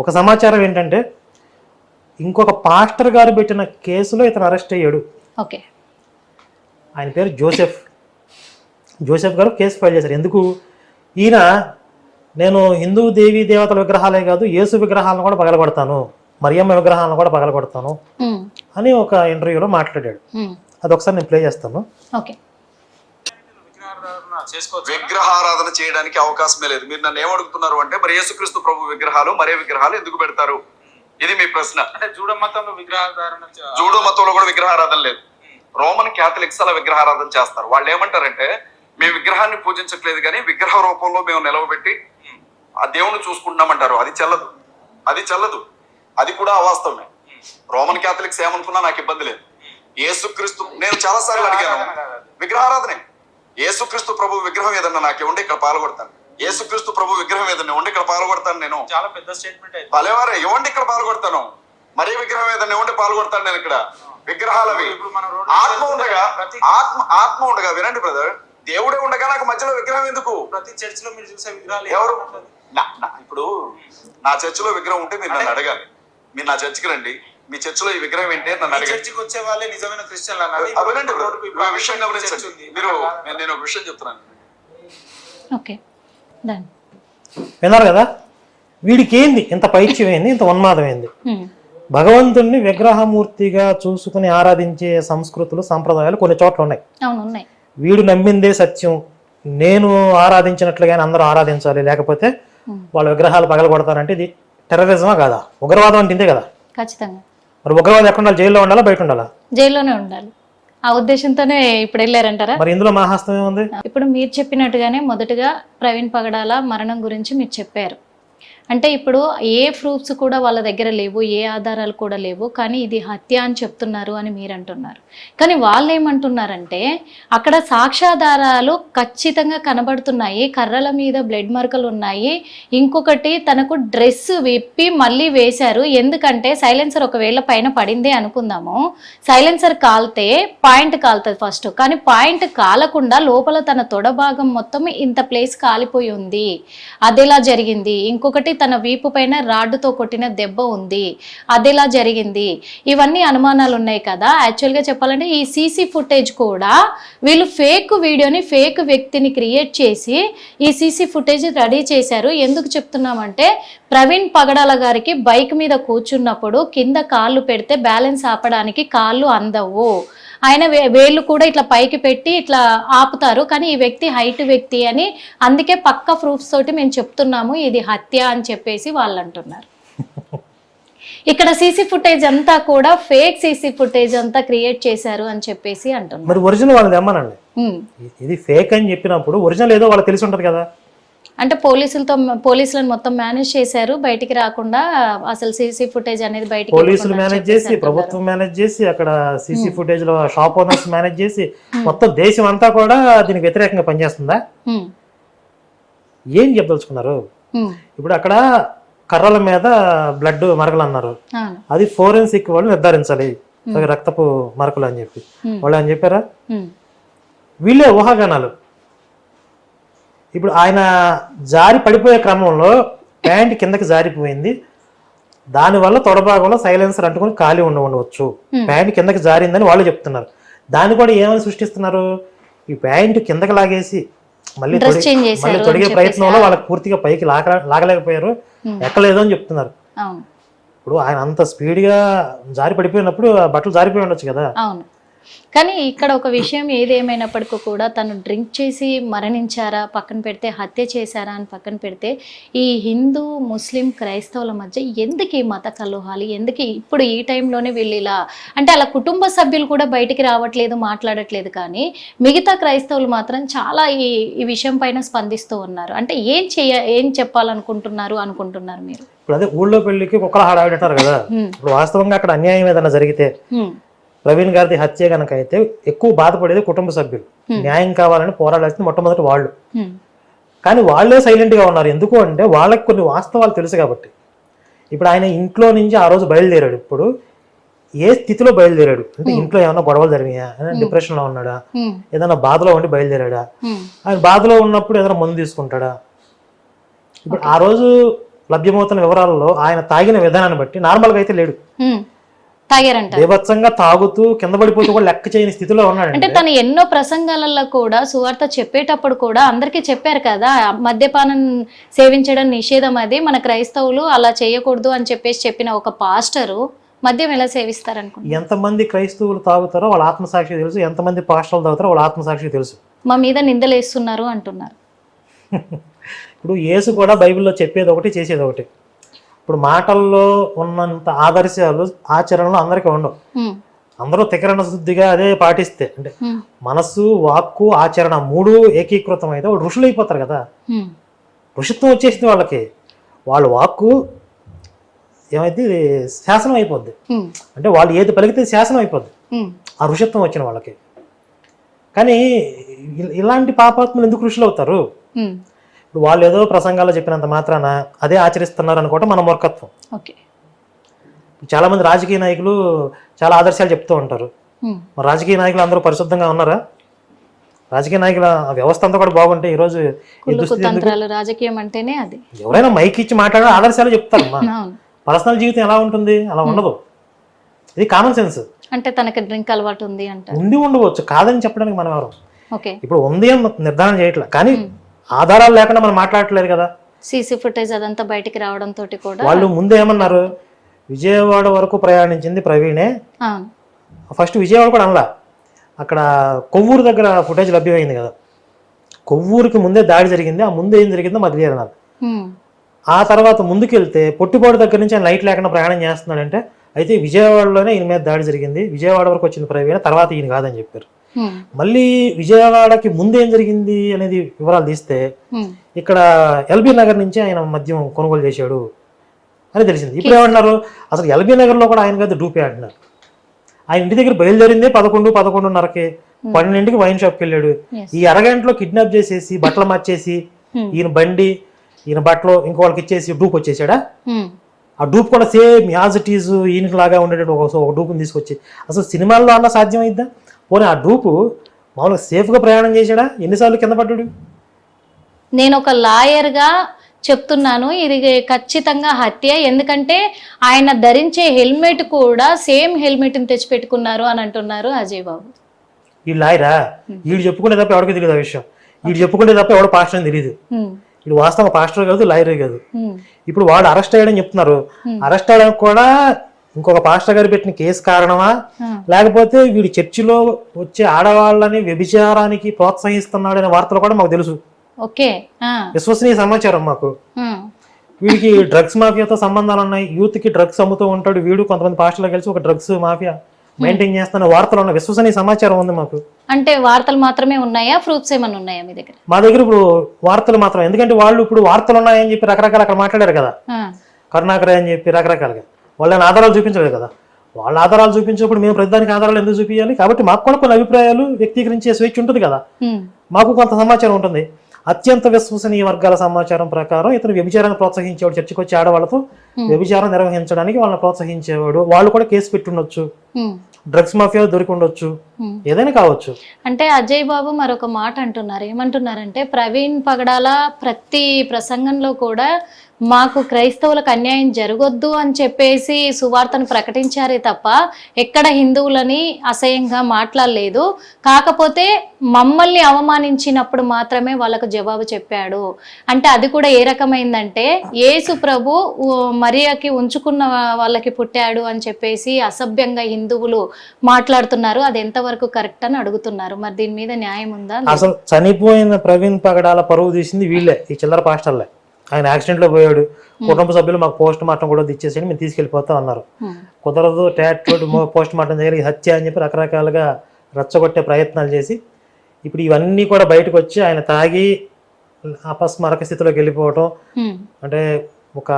ఒక సమాచారం ఏంటంటే ఇంకొక పాస్టర్ గారు పెట్టిన కేసులో ఇతను అరెస్ట్ అయ్యాడు. ఓకే. ఆయన పేరు జోసెఫ్ గారు కేసు ఫైల్ చేశారు. ఎందుకు? ఈయన నేను హిందూ దేవీ దేవతల విగ్రహాలే కాదు యేసు విగ్రహాలను కూడా పగలగొడతాను, మరియమ్మ విగ్రహాలను కూడా పగలగొడతాను అని ఒక ఇంటర్వ్యూలో మాట్లాడాడు. అది ఒకసారి నేను ప్లే చేస్తాను. ఓకే. విగ్రహారాధన చేయడానికి అవకాశమే లేదు. మీరు నన్ను ఏమడుగుతున్నారు అంటే మరి యేసుక్రీస్తు ప్రభు విగ్రహాలు మరే విగ్రహాలు ఎందుకు పెడతారు, ఇది మీ ప్రశ్న. అంటే జూడో మతంలో విగ్రహారాధన, జూడో మతంలో కూడా విగ్రహారాధన లేదు. రోమన్ క్యాథలిక్స్ అలా విగ్రహారాధన చేస్తారు. వాళ్ళు ఏమంటారంటే మేము విగ్రహాన్ని పూజించట్లేదు కానీ విగ్రహ రూపంలో మేము నిలవబెట్టి ఆ దేవుని చూసుకుంటున్నామంటారు. అది చెల్లదు. అది కూడా అవాస్తవమే. రోమన్ క్యాథలిక్స్ ఏమనుకున్నా నాకు ఇబ్బంది లేదు. యేసుక్రీస్తు, నేను చాలా సార్లు అడిగాను, విగ్రహారాధనే. యేసుక్రీస్తు ప్రభు విగ్రహం ఏదన్నా నాకు ఇవ్వండి, ఇక్కడ పాల్గొడతాను. యేసుక్రీస్తు ప్రభు విగ్రహం ఏదన్నా ఇవ్వండి, ఇక్కడ పాల్గొడతాను. నేను చాలా పెద్ద స్టేట్మెంట్. భలేవారే, ఇవ్వండి ఇక్కడ పాల్గొడతాను. మరే విగ్రహం ఏదన్నా ఇవ్వండి, పాల్గొడతాను. నేను ఇక్కడ విగ్రహాలవి ఆత్మ ఉండగా వినండి బ్రదర్, దేవుడే ఉండగా నాకు మధ్యలో విగ్రహం ఎందుకు? ప్రతి చర్చ్ లో మీరు చూసే విగ్రహాలు ఎవరు? ఇప్పుడు నా చర్చిలో విగ్రహం ఉంటే మీరు నన్ను అడగాలి. మీరు నా చర్చికి రండి, మీ చర్చిలో ఈ విగ్రహం ఏంటి నన్ను అడగాలి. చర్చికి వచ్చే వాళ్ళే నిజమైన క్రిస్టియన్లు అన్నారు. వినండి విషయం గమనించండి. మీరు నేను ఒక విషయం చెప్తున్నాను. ఓకే, విన్నారు కదా, వీడికి ఏంది ఇంత పైత్యం ఏంది, ఇంత ఉన్మాదం ఏంది? భగవంతుణ్ణి విగ్రహమూర్తిగా చూసుకుని ఆరాధించే సంస్కృతులు సంప్రదాయాలు కొన్ని చోట్ల ఉన్నాయి. వీడు నమ్మిందే సత్యం, నేను ఆరాధించినట్లుగానే అందరూ ఆరాధించాలి, లేకపోతే వాళ్ళ విగ్రహాలు పగలగొడతారంటే ఇది టెర్రరిజమా కాదా? ఉగ్రవాదం అంటే ఇంతే కదా. ఖచ్చితంగా. మరి ఉగ్రవాదం ఎక్కడ ఉండాలి? జైల్లో ఉండాలా, బయట ఉండాలా? జైల్లోనే ఉండాలి. ఆ ఉద్దేశంతోనే ఇప్పుడు వెళ్ళారంటారా? మరి ఇందులో మా హస్తం ఏముంది? ఇప్పుడు మీరు చెప్పినట్టుగానే మొదటగా ప్రవీణ్ పగడాల మరణం గురించి మీరు చెప్పారు. అంటే ఇప్పుడు ఏ ప్రూఫ్స్ కూడా వాళ్ళ దగ్గర లేవు, ఏ ఆధారాలు కూడా లేవు, కానీ ఇది హత్య అని చెప్తున్నారు అని మీరు అంటున్నారు. కానీ వాళ్ళు ఏమంటున్నారంటే అక్కడ సాక్ష్యాధారాలు ఖచ్చితంగా కనబడుతున్నాయి, కర్రల మీద బ్లడ్ మార్కులు ఉన్నాయి. ఇంకొకటి తనకు డ్రెస్ విప్పి మళ్ళీ వేశారు. ఎందుకంటే సైలెన్సర్ ఒకవేళ పైన పడిందే అనుకుందాము, సైలెన్సర్ కాలితే పాయింట్ కాలుతుంది ఫస్ట్, కానీ పాయింట్ కాలకుండా లోపల తన తొడ భాగం మొత్తం ఇంత ప్లేస్ కాలిపోయి ఉంది. అదెలా జరిగింది? ఇంకొకటి తన వీపు పైన రాడ్డుతో కొట్టిన దెబ్బ ఉంది, అదెలా జరిగింది? ఇవన్నీ అనుమానాలు ఉన్నాయి కదా. యాక్చువల్గా చెప్పాలంటే ఈ సీసీ ఫుటేజ్ కూడా వీళ్ళు ఫేక్ వీడియోని, ఫేక్ వ్యక్తిని క్రియేట్ చేసి ఈ సీసీ ఫుటేజ్ రెడీ చేశారు. ఎందుకు చెప్తున్నామంటే ప్రవీణ్ పగడాల గారికి బైక్ మీద కూర్చున్నప్పుడు కింద కాళ్ళు పెడితే బ్యాలెన్స్ ఆపడానికి కాళ్ళు అందవు, ఆయన వేళ్ళు కూడా ఇట్లా పైకి పెట్టి ఇట్లా ఆపుతారు. కానీ ఈ వ్యక్తి హైట్ వ్యక్తి అని, అందుకే పక్క ప్రూఫ్స్ తోటి మేము చెప్తున్నాము ఇది హత్య అని చెప్పేసి వాళ్ళు అంటున్నారు. ఇక్కడ సీసీ ఫుటేజ్ అంతా కూడా ఫేక్ సీసీ ఫుటేజ్ అంతా క్రియేట్ చేశారు అని చెప్పేసి అంటున్నారు. మరి ఒరిజినల్ వాళ్ళది ఏమనండి, ఇది ఫేక్ అని చెప్పినప్పుడు ఒరిజినల్ ఏదో వాళ్ళకి తెలిసి ఉంటది కదా. అంటే పోలీసులను మొత్తం మేనేజ్ చేశారు, బయటికి రాకుండా అసలు సీసీ ఫుటేజ్ అనేది బయటికి పోలీసులు మేనేజ్ చేసి, ప్రభుత్వం మేనేజ్ చేసి, అక్కడ సీసీ ఫుటేజ్ లో షాప్ ఓనర్స్ మేనేజ్ చేసి, మొత్తం దేశం అంతా కూడా దీనికి వ్యతిరేకంగా పనిచేస్తుందా? ఏం చెప్పదలుచుకున్నారు? ఇప్పుడు అక్కడ కర్రల మీద బ్లడ్ మరకలు అన్నారు, అది ఫోరెన్సిక్ వాళ్ళు నిర్ధారించాలి రక్తపు మరకలు అని చెప్పి వాళ్ళు అని చెప్పారా? వీళ్ళే ఊహాగానాలు. ఇప్పుడు ఆయన జారి పడిపోయే క్రమంలో ప్యాంట్ కిందకి జారిపోయింది, దానివల్ల తొడభాగంలో సైలెన్సర్ అంటుకొని ఖాళీ ఉండవచ్చు, ప్యాంట్ కిందకి జారిందని వాళ్ళు చెప్తున్నారు. దాన్ని కూడా ఏమని సృష్టిస్తున్నారు? ఈ ప్యాంట్ కిందకి లాగేసి మళ్ళీ తొడిగే ప్రయత్నంలో వాళ్ళకి పూర్తిగా పైకి లాగలేకపోయారు, ఎక్కలేదు అని చెప్తున్నారు. ఇప్పుడు ఆయన అంత స్పీడ్గా జారి పడిపోయినప్పుడు బట్టలు జారిపోయి ఉండొచ్చు కదా. కానీ ఇక్కడ ఒక విషయం ఏదేమైనప్పటికీ కూడా తను డ్రింక్ చేసి మరణించారా పక్కన పెడితే, హత్య చేశారా అని పక్కన పెడితే, ఈ హిందూ ముస్లిం క్రైస్తవుల మధ్య ఎందుకు ఈ మత కలహాలు, ఎందుకు ఇప్పుడు ఈ టైంలోనే వీళ్ళు ఇలా అంటే అలా కుటుంబ సభ్యులు కూడా బయటికి రావట్లేదు, మాట్లాడట్లేదు, కానీ మిగతా క్రైస్తవులు మాత్రం చాలా ఈ విషయం పైన స్పందిస్తూ ఉన్నారు. అంటే ఏం చెప్పాలనుకుంటున్నారు మీరు? ఇప్పుడు అదే ఊళ్ళో పెళ్లికి కుక్కల హాడాడంటారు కదా. ఇప్పుడు వాస్తవంగా అక్కడ అన్యాయం ఏదైనా జరిగితే, ప్రవీణ్ గారిది హత్య కనుక అయితే ఎక్కువ బాధపడేది కుటుంబ సభ్యులు, న్యాయం కావాలని పోరాడాల్సింది మొట్టమొదటి వాళ్ళు. కానీ వాళ్ళే సైలెంట్ గా ఉన్నారు. ఎందుకు అంటే వాళ్ళకి కొన్ని వాస్తవాలు తెలుసు కాబట్టి. ఇప్పుడు ఆయన ఇంట్లో నుంచి ఆ రోజు బయలుదేరాడు. ఇప్పుడు ఏ స్థితిలో బయలుదేరాడు అంటే, ఇంట్లో ఏమైనా గొడవలు జరిగాయా, డిప్రెషన్ లో ఉన్నాడా, ఏదైనా బాధలో ఉండి బయలుదేరాడా, ఆయన బాధలో ఉన్నప్పుడు ఏదైనా మందు తీసుకుంటాడా? ఇప్పుడు ఆ రోజు లభ్యమవుతున్న వివరాలలో ఆయన తాగిన విధానాన్ని బట్టి నార్మల్గా అయితే లేడు. తాగారంట. బీభత్సంగా తాగుతూ కింద పడిపోతూ కూడా లెక్క చేయని స్థితిలో ఉన్నాడు. అంటే తను ఎన్నో ప్రసంగాలలో కూడా సువార్త చెప్పేటప్పుడు కూడా అందరికీ చెప్పారు కదా, మద్యపానం సేవించడం నిషేధం, అది మన క్రైస్తవులు అలా చేయకూడదు అని చెప్పేసి చెప్పిన ఒక పాస్టరు మద్యం ఎలా సేవిస్తారనుకుంటున్నారు? ఎంతమంది క్రైస్తవులు తాగుతారో వాళ్ళ ఆత్మసాక్షి తెలుసు, ఎంతమంది పాస్టర్లు తాగుతారో వాళ్ళ ఆత్మసాక్షి తెలుసు. మా మీద నిందలు వేస్తున్నారు అంటున్నారు. ఇప్పుడు యేసు కూడా బైబిల్లో చెప్పేది ఒకటి చేసేది ఒకటి. ఇప్పుడు మాటల్లో ఉన్నంత ఆదర్శాలు ఆచరణలో అందరికీ ఉండవు. అందరూ తికరణ శుద్ధిగా అదే పాటిస్తే, అంటే మనస్సు వాక్కు ఆచరణ మూడు ఏకీకృతం అయితే వాళ్ళు ఋషులు అయిపోతారు కదా. ఋషిత్వం వచ్చేసింది వాళ్ళకి. వాళ్ళ వాక్కు ఏమైతే శాసనం అయిపోద్ది, అంటే వాళ్ళు ఏది పలికితే శాసనం అయిపోద్ది ఆ ఋషిత్వం వచ్చిన వాళ్ళకి. కానీ ఇలాంటి పాపాత్ములు ఎందుకు ఋషులు అవుతారు? ఇప్పుడు వాళ్ళు ఏదో ప్రసంగాల్లో చెప్పినంత మాత్రాన అదే ఆచరిస్తున్నారు అనుకోవటం మన మూర్ఖత్వం. చాలా మంది రాజకీయ నాయకులు చాలా ఆదర్శాలు చెప్తూ ఉంటారు. మరి రాజకీయ నాయకులు అందరూ పరిశుద్ధంగా ఉన్నారా? రాజకీయ నాయకుల వ్యవస్థ అంతా కూడా బాగుంటే ఈరోజు రాజకీయం అంటేనే అది. ఎవరైనా మైక్ ఇచ్చి మాట్లాడే ఆదర్శాలు చెప్తారు. పర్సనల్ జీవితం ఎలా ఉంటుంది? అలా ఉండదు. ఇది కామన్ సెన్స్. అంటే తనకి డ్రింక్ అలవాటు ఉంది అంటే ఉండవచ్చు, కాదని చెప్పడానికి మనం ఎవరు ఇప్పుడు ఉంది అని నిర్ధారణ చేయట్లేదు. కానీ ఆధారాలు లేకుండా మనం మాట్లాడట్లేదు కదా. సీసీ ఫుటేజ్ అదంతా బయటికి రావడంతో కూడా వాళ్ళు ముందు ఏమన్నారు, విజయవాడ వరకు ప్రయాణించింది ప్రవీణే. ఫస్ట్ విజయవాడ కూడా అనలా, అక్కడ కొవ్వూరు దగ్గర ఫుటేజ్ లభ్యమైంది కదా. కొవ్వూరుకి ముందే దాడి జరిగింది, ఆ ముందు ఏం జరిగిందో మాకు తెలియదు. ఆ తర్వాత ముందుకెళ్తే పొట్టిపాడు దగ్గర నుంచి ఆయన లైట్ లేకుండా ప్రయాణం చేస్తున్నాడంటే అయితే విజయవాడలోనే ఈయన మీద దాడి జరిగింది, విజయవాడ వరకు వచ్చింది ప్రవీణ, తర్వాత ఈయన కాదని చెప్పారు. మళ్ళీ విజయవాడకి ముందు ఏం జరిగింది అనేది వివరాలు తీస్తే ఇక్కడ ఎల్బీ నగర్ నుంచి ఆయన మద్యం కొనుగోలు చేశాడు అని తెలిసింది. ఇప్పుడు ఏమంటున్నారు, అసలు ఎల్బీ నగర్ లో కూడా ఆయన కదా డూపే అంటున్నారు. ఆయన ఇంటి దగ్గర బయలుదేరిందే 11:30కి, 12ంటికి వైన్ షాప్కి వెళ్ళాడు. ఈ అరగంటలో కిడ్నాప్ చేసేసి బట్టలు మార్చేసి ఈయన బండి ఈయన బట్టలు ఇంకోళ్ళకి ఇచ్చేసి డూప్ వచ్చేసాడా? ఆ డూప్ కూడా సేమ్ యాజ్ ఇట్ ఈజ్ ఈయనకి లాగా ఉండేటట్టు ఒక డూప్ని తీసుకొచ్చి, అసలు సినిమాల్లో అలా సాధ్యమైద్దా? పోనీ ఆ డూపు మామూలుగా సేఫ్గా ప్రయాణం చేశాడా? ఎన్నిసార్లు కింద పడ్డాడు? నేను ఒక లాయర్గా చెప్తున్నాను, ఇది ఖచ్చితంగా హత్య. ఎందుకంటే ఆయన ధరించే హెల్మెట్ కూడా సేమ్ హెల్మెట్ని తెచ్చిపెట్టుకున్నారు అని అంటున్నారు అజయ్ బాబు. ఈ లాయరా? వీడు చెప్పుకుంటే తప్ప ఎవరికి తెలియదు ఆ విషయం. వీడు చెప్పుకుంటే తప్ప ఎవడో పాస్టర్ అని తెలియదు. వీడు వాస్తవంగా పాస్టర్ కాదు, లాయరే కాదు. ఇప్పుడు వాడు అరెస్ట్ అయ్యాడని చెప్తున్నారు. అరెస్ట్ అయ్యడానికి కూడా ఇంకొక పాస్టర్ గారు పెట్టిన కేసు కారణమా, లేకపోతే వీడు చర్చిలో వచ్చే ఆడవాళ్ళని వ్యభిచారానికి ప్రోత్సహిస్తున్నాడనే వార్తలు కూడా మాకు తెలుసు. విశ్వసనీయ సమాచారం మాకు. వీడికి డ్రగ్స్ మాఫియాతో సంబంధాలు ఉన్నాయి, యూత్ కి డ్రగ్స్ అమ్ముతూ ఉంటాడు వీడు, కొంతమంది పాస్టర్లు కలిసి ఒక డ్రగ్స్ మాఫియా మెయింటైన్ చేస్తున్న వార్తలు ఉన్నాయి, విశ్వసనీయ సమాచారం ఉంది మాకు. అంటే వార్తలు మాత్రమే ఉన్నాయా, ప్రూఫ్స్ ఏమైనా ఉన్నాయా మీ దగ్గర? మా దగ్గర ఇప్పుడు వార్తలు మాత్రమే. ఎందుకంటే వాళ్ళు ఇప్పుడు వార్తలు ఉన్నాయని చెప్పి రకరకాల అక్కడ మాట్లాడారు కదా, కరుణాకర్ అని చెప్పి రకరకాలుగా. వాళ్ళని ఆధారాలు చూపించలేదు కదా. వాళ్ళ ఆధారాలు చూపించినప్పుడు మేము ప్రతిదానికి ఆధారాలు ఎందుకు చూపించాలి? కాబట్టి మాకు కూడా కొన్ని అభిప్రాయాలు వ్యక్తీకరించే స్వేచ్ఛ ఉంటుంది కదా, మాకు కొంత సమాచారం ఉంటుంది. అత్యంత విశ్వసనీయ వర్గాల సమాచారం ప్రకారం ఇతను వ్యభిచారాన్ని ప్రోత్సహించేవాడు, చర్చకు వచ్చి ఆడవాళ్ళతో వ్యభిచారం నిర్వహించడానికి వాళ్ళని ప్రోత్సహించేవాడు. వాళ్ళు కూడా కేసు పెట్టుండొచ్చు, డ్రగ్స్ మాఫియా దొరికి ఉండొచ్చు, ఏదైనా కావచ్చు. అంటే అజయ్ బాబు మరొక మాట అంటున్నారు. ఏమంటున్నారంటే ప్రవీణ్ పగడాల ప్రతి ప్రసంగంలో కూడా మాకు క్రైస్తవులకు అన్యాయం జరగొద్దు అని చెప్పేసి సువార్తను ప్రకటించారే తప్ప ఎక్కడ హిందువులని అసహ్యంగా మాట్లాడలేదు. కాకపోతే మమ్మల్ని అవమానించినప్పుడు మాత్రమే వాళ్ళకు జవాబు చెప్పాడు. అంటే అది కూడా ఏ రకమైందంటే యేసు ప్రభు మరియకి ఉంచుకున్న వాళ్ళకి పుట్టాడు అని చెప్పేసి అసభ్యంగా హిందువులు మాట్లాడుతున్నారు. అది ఎంతవరకు కరెక్ట్ అని అడుగుతున్నారు. మరి దీని మీద న్యాయం ఉందా? అసలు చనిపోయిన ప్రవీణ్ పగడాల పరువు తీసింది వీళ్ళే, ఈ చిల్లర పాస్టర్లే. ఆయన యాక్సిడెంట్ లో పోయాడు, కుటుంబ సభ్యులు మాకు పోస్ట్ మార్టం కూడా ఇచ్చేసేయండి, మేము తీసుకెళ్లిపోతా అన్నారు. కుదరదు, పోస్ట్ మార్టం చేయాలి, హత్య అని చెప్పి రకరకాలుగా రచ్చగొట్టే ప్రయత్నాలు చేసి ఇప్పుడు ఇవన్నీ కూడా బయటకు వచ్చి ఆయన తాగి అపస్మారక స్థితిలోకి వెళ్ళిపోవటం, అంటే ఒక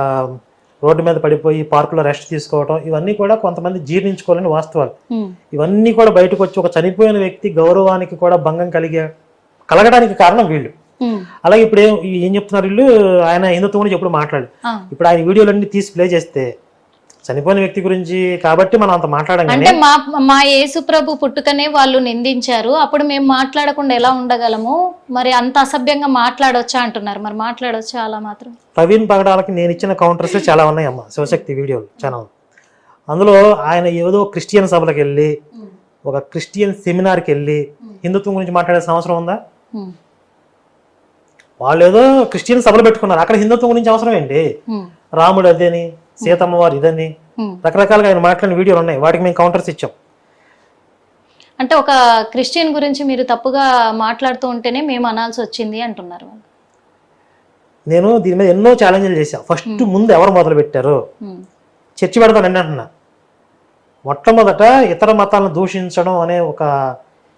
రోడ్డు మీద పడిపోయి పార్కులో రెస్ట్ తీసుకోవటం, ఇవన్నీ కూడా కొంతమంది జీర్ణించుకోవాలని వాస్తవాలు. ఇవన్నీ కూడా బయటకు వచ్చి ఒక చనిపోయిన వ్యక్తి గౌరవానికి కూడా భంగం కలగడానికి కారణం వీళ్ళు. అలాగే ఇప్పుడు ఏం చెప్తున్నారు వీళ్ళు, ఆయన హిందుత్వం గురించి ఎప్పుడు మాట్లాడు. ఇప్పుడు ఆయన వీడియోలన్నీ తీసి ప్లే చేస్తే చనిపోయిన వ్యక్తి గురించి కాబట్టి మనం అంత మాట్లాడాం అంటే కానీ మా యేసు ప్రభు పుట్టుకనే వాళ్ళు నిందించారు, అప్పుడు మేము మాట్లాడకుండా ఎలా ఉండగలము, మరి అంత అసభ్యంగా మాట్లాడొచ్చా అంటున్నారు. మరి మాట్లాడొచ్చా అలా మాత్రం? ప్రవీణ్ పగడాలకి నేను ఇచ్చిన కౌంటర్స్ చాలా ఉన్నాయి అమ్మ, శివశక్తి వీడియోలు ఛానల్. అందులో ఆయన ఏదో క్రిస్టియన్ సభలకు వెళ్ళి ఒక క్రిస్టియన్ సెమినార్కి వెళ్ళి హిందుత్వం గురించి మాట్లాడాల్సిన అవసరం ఉందా? వాళ్ళు ఏదో క్రిస్టియన్ సభలు పెట్టుకున్నారు, అక్కడ హిందుత్వం గురించి అవసరం ఏంటి? రాముడు అదేని, సీతమ్మ వారు ఇదని రకరకాలుగా ఆయన మాట్లాడిన వీడియోలు ఉన్నాయి, వాటికి మేము కౌంటర్స్ ఇచ్చాం. అంటే ఒక క్రిస్టియన్ గురించి మీరు తప్పుగా మాట్లాడుతూ ఉంటేనే మేము అనాల్సి వచ్చింది అంటున్నారు వాళ్ళు. నేను దీని మీద ఎన్నో ఛాలెంజ్లు చేశాను. ఫస్ట్ ముందు ఎవరు మొదలు పెట్టారు? చర్చి పెడతానండి అంటున్నా. మొట్టమొదట ఇతర మతాలను దూషించడం అనే ఒక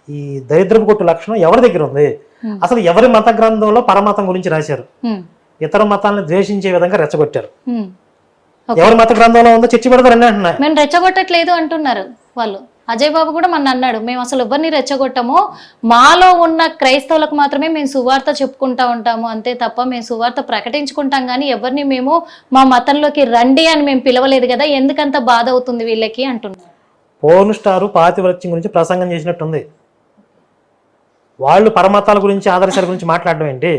ఈ దరిద్రపు కొట్టు లక్షణం ఎవరి దగ్గర ఉంది? అసలు ఎవరి మత గ్రంథంలో పరమతం గురించి రాశారు? ఇతర మతాలను ద్వేషించే విధంగా రెచ్చగొట్టారు. ఎవరి మత గ్రంథంలో ఉందో చర్చి పెడతారండి అంటున్నా. మేము రెచ్చగొట్టట్లేదు అంటున్నారు వాళ్ళు. అజయ్ బాబు కూడా మన అన్నాడు, మేము అసలు ఎవరిని రెచ్చగొట్టము, మాలో ఉన్న క్రైస్తవులకు మాత్రమే మేము సువార్త చెప్పుకుంటా ఉంటాము అంతే తప్ప మేము సువార్త ప్రకటించుకుంటాం కానీ ఎవరిని మేము మా మతంలోకి రండి అని మేము పిలవలేదు కదా, ఎందుకంత బాధ అవుతుంది వీళ్ళకి అంటున్నారు. పోర్న్ స్టార్ పాతివ్రత్యం గురించి ప్రసంగం చేసినట్టుంది. వాళ్ళు పరమతాల గురించి ఆదర్శాల గురించి మాట్లాడడం ఏంటి?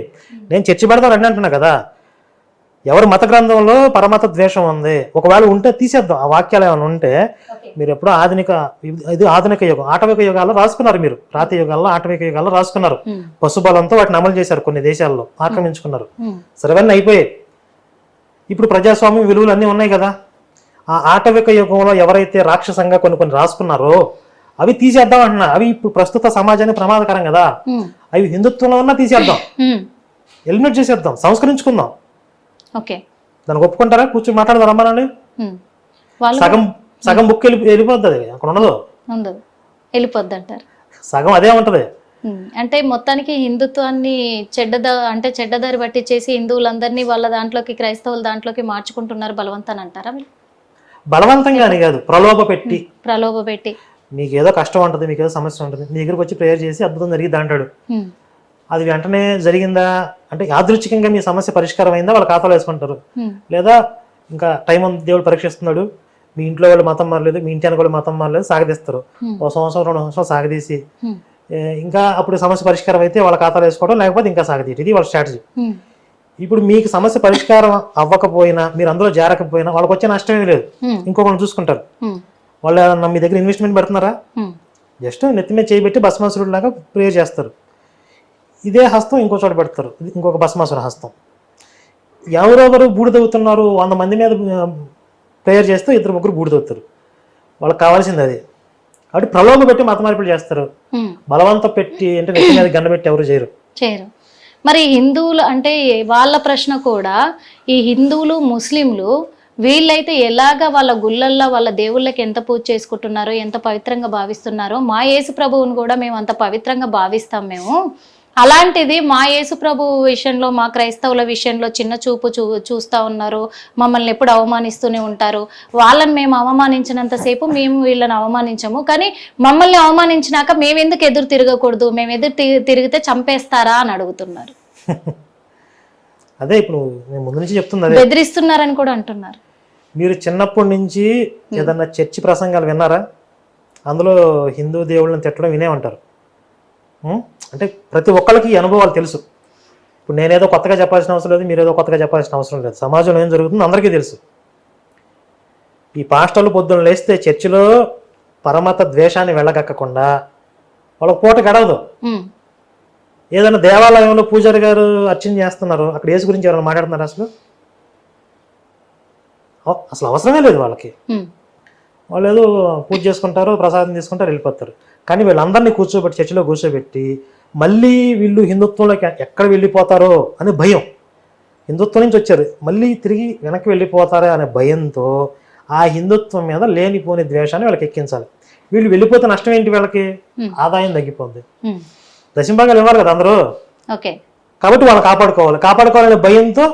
నేను చర్చి పెడతానండి అంటున్నా కదా. ఎవరి మత గ్రంథంలో పరమత ద్వేషం ఉంది, ఒకవేళ ఉంటే తీసేద్దాం. ఆ వాక్యాలు ఏమైనా ఉంటే మీరు ఎప్పుడో ఆధునిక యుగం, ఆటవిక యుగాల్లో రాసుకున్నారు. మీరు రాతి యుగాల్లో, ఆటవిక యుగాల్లో రాసుకున్నారు. పశుబలంతో వాటిని అమలు చేశారు, కొన్ని దేశాల్లో ఆక్రమించుకున్నారు. సర్వన్నీ అయిపోయాయి. ఇప్పుడు ప్రజాస్వామ్యం విలువలు అన్నీ ఉన్నాయి కదా. ఆ ఆటవిక యుగంలో ఎవరైతే రాక్షసంగా కొన్ని రాసుకున్నారో అవి తీసేద్దాం అంటున్నా. అవి ఇప్పుడు ప్రస్తుత సమాజానికి ప్రమాదకరం కదా. అవి హిందుత్వంలో ఉన్నా తీసేద్దాం, ఎలిమినేట్ చేసేద్దాం, సంస్కరించుకుందాం. ఓకే, దానికి ఒప్పుకుంటారా? కూర్చొని మాట్లాడదాం రమ్మనండి. సగం బుక్ వెళ్ళిపోద్ది, అక్కడ ఉండదు, వెళ్ళిపోద్ది అంటారు. సగం అదే ఉంటది. అంటే మొత్తానికి హిందుత్వాన్ని చెడ్డదారి పట్టించేసి హిందువులందరినీ వాళ్ళ దాంట్లోకి, క్రైస్తవుల దాంట్లోకి మార్చుకుంటున్నారు బలవంతాన్ని అంటారా? బలవంతంగానే కాదు, ప్రలోభ పెట్టి మీకు ఏదో కష్టం ఉంటుంది, మీకు ఏదో సమస్య ఉంటుంది, మీ దగ్గరకు వచ్చి ప్రేయర్ చేసి అద్భుతం జరిగింది అంటాడు. అది వెంటనే జరిగిందా అంటే యాదృచ్ఛికంగా మీ సమస్య పరిష్కారం అయిందా వాళ్ళ ఖాతాలో వేసుకుంటారు. లేదా ఇంకా టైం ఉంది, దేవుడు పరీక్షిస్తున్నాడు, మీ ఇంట్లో వాళ్ళు మతం మారలేదు, మీ ఇంటి వాళ్ళు మతం మారలేదు, సాగదీస్తారు. 1 సంవత్సరం 2 సంవత్సరాలు సాగదీసి ఇంకా అప్పుడు సమస్య పరిష్కారం అయితే వాళ్ళ ఖాతాలో వేసుకోవడం, లేకపోతే ఇంకా సాగదీయటం. ఇది వాళ్ళ స్ట్రాటజీ. ఇప్పుడు మీకు సమస్య పరిష్కారం అవ్వకపోయినా, మీరు అందులో జారకపోయినా వాళ్ళకి వచ్చే నష్టమే లేదు, ఇంకొకరిని చూసుకుంటారు. వాళ్ళు మీ దగ్గర ఇన్వెస్ట్మెంట్ పెడుతున్నారా? జస్ట్ నెత్తి మీద చేయబెట్టి భస్మాసురుడు లాగా ప్రేయర్ చేస్తారు. ఇదే హస్తం ఇంకో చోట పెడతారు, ఇంకొక భస్మాసుర హస్తం. ఎవరెవరు బూడిదవుతున్నారు? 100 మంది మీద ప్రేయర్ చేస్తే 2-3 బూడిదవుతారు. వాళ్ళకి కావాల్సింది అది. కాబట్టి ప్రలోభ పెట్టి మత మార్పులు చేస్తారు. బలవంత పెట్టి అంటే నెత్తి మీద గండ పెట్టి ఎవరు చేయరు. మరి హిందువులు అంటే వాళ్ళ ప్రశ్న కూడా, ఈ హిందువులు ముస్లింలు వీళ్ళైతే ఎలాగా వాళ్ళ గుళ్ళల్లో వాళ్ళ దేవుళ్ళకి ఎంత పూజ చేసుకుంటున్నారో, ఎంత పవిత్రంగా భావిస్తున్నారో, మా యేసు ప్రభువుని కూడా మేము అంత పవిత్రంగా భావిస్తాం మేము. అలాంటిది మా యేసు ప్రభు విషయంలో, మా క్రైస్తవుల విషయంలో చిన్న చూపు చూస్తూ ఉన్నారు, మమ్మల్ని ఎప్పుడు అవమానిస్తూనే ఉంటారు. వాళ్ళని మేము అవమానించినంతసేపు మేము వీళ్ళని అవమానించము, కానీ మమ్మల్ని అవమానించినాక మేమెందుకు ఎదురు తిరగకూడదు, మేము ఎదురు తిరిగితే చంపేస్తారా అని అడుగుతున్నారు. అదే ఇప్పుడు నేను ముందు నుంచి చెప్తున్నా, బెదిరిస్తున్నారని కూడా అంటున్నారు. మీరు చిన్నప్పటి నుంచి ఏదన్నా చర్చి ప్రసంగాలు విన్నారా? అందులో హిందూ దేవుళ్ళని తిట్టడం వినే ఉంటారు. అంటే ప్రతి ఒక్కరికి ఈ అనుభవాలు తెలుసు. ఇప్పుడు నేనేదో కొత్తగా చెప్పాల్సిన అవసరం లేదు, మీరేదో కొత్తగా చెప్పాల్సిన అవసరం లేదు. సమాజంలో ఏం జరుగుతుందో అందరికీ తెలుసు. ఈ పాస్టర్లు పొద్దున్న లేస్తే చర్చిలో పరమత ద్వేషాన్ని వెళ్ళగక్కకుండా వాళ్ళకి పూట గడవదు. ఏదైనా దేవాలయంలో పూజారి గారు అర్చన చేస్తున్నారు, అక్కడ యేసు గురించి ఎవరైనా మాట్లాడుతున్నారు? అసలు అవసరమే లేదు వాళ్ళకి. వాళ్ళు ఏదో పూజ చేసుకుంటారు, ప్రసాదం తీసుకుంటారు, వెళ్ళిపోతారు. కానీ వీళ్ళందరినీ కూర్చోబెట్టి చర్చిలో కూర్చోబెట్టి మళ్ళీ వీళ్ళు హిందుత్వంలోకి ఎక్కడ వెళ్ళిపోతారో అనే భయం. హిందుత్వం నుంచి వచ్చారు, మళ్ళీ తిరిగి వెనక్కి వెళ్ళిపోతారా అనే భయంతో ఆ హిందుత్వం మీద లేనిపోని ద్వేషాన్ని వాళ్ళకి ఎక్కించాలి. వీళ్ళు వెళ్ళిపోతే నష్టం ఏంటి? వీళ్ళకి ఆదాయం తగ్గిపోద్ది. దశంభాగాలు ఇవ్వాలి కదా అందరూ. కాబట్టి వాళ్ళు కాపాడుకోవాలనే భయంతో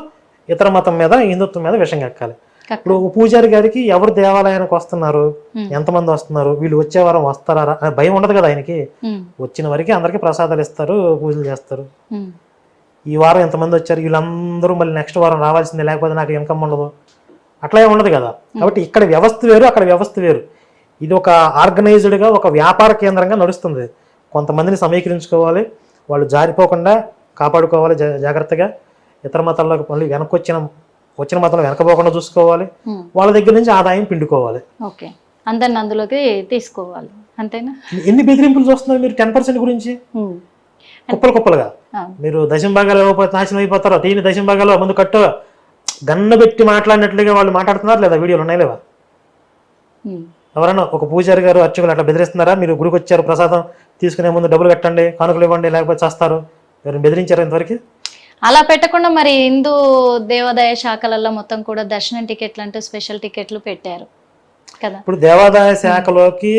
ఇతర మతం మీద, హిందుత్వం మీద విషం ఎక్కాలి. ఇప్పుడు పూజారి గారికి ఎవరు దేవాలయానికి వస్తున్నారు, ఎంతమంది వస్తున్నారు, వీళ్ళు వచ్చే వారం వస్తారా అనే భయం ఉండదు కదా ఆయనకి. వచ్చిన వరకు అందరికి ప్రసాదాలు ఇస్తారు, పూజలు చేస్తారు. ఈ వారం ఎంతమంది వచ్చారు, వీళ్ళందరూ మళ్ళీ నెక్స్ట్ వారం రావాల్సిందే, లేకపోతే నాకు ఇన్కమ్ ఉండదు, అట్లా ఏం ఉండదు కదా. కాబట్టి ఇక్కడ వ్యవస్థ వేరు, అక్కడ వ్యవస్థ వేరు. ఇది ఒక ఆర్గనైజ్డ్గా ఒక వ్యాపార కేంద్రంగా నడుస్తుంది. కొంతమందిని సమీకరించుకోవాలి, వాళ్ళు జారిపోకుండా కాపాడుకోవాలి జాగ్రత్తగా. ఇతర మతాల్లోకి మళ్ళీ వచ్చిన మతంలో వెనకపోకుండా చూసుకోవాలి. వాళ్ళ దగ్గర నుంచి ఆదాయం పిండుకోవాలి. ఓకే, అందరిని అందులోకి తీసుకోవాలి, అంతేనా? ఎన్ని బెదిరింపులు చూస్తున్నారు మీరు 10% గురించి? కుప్పలుగా మీరు దశంభాగాలు ఇవ్వకపోతే నాశనం అయిపోతారో, తీని దశంభాగాలు ముందు కట్టు గన్ను పెట్టి మాట్లాడినట్లుగా వాళ్ళు మాట్లాడుతున్నారు లేదా? వీడియోలు ఉన్నాయి లేవా? ఎవరన్నా ఒక పూజారి గారు అర్చకులు అట్లా బెదిరిస్తున్నారా? మీరు గుడికి వచ్చారు, ప్రసాదం తీసుకునే ముందు డబ్బులు కట్టండి, కానుకలు ఇవ్వండి, లేకపోతే చేస్తారు, ఎవరు బెదిరించారు ఇంతవరకు? అలా పెట్టకుండా మరి హిందూ దేవాదాయ శాఖలలో మొత్తం కూడా దర్శనం టికెట్లు అంటూ స్పెషల్ టికెట్లు పెట్టారు కదా. ఇప్పుడు దేవాదాయ శాఖలోకి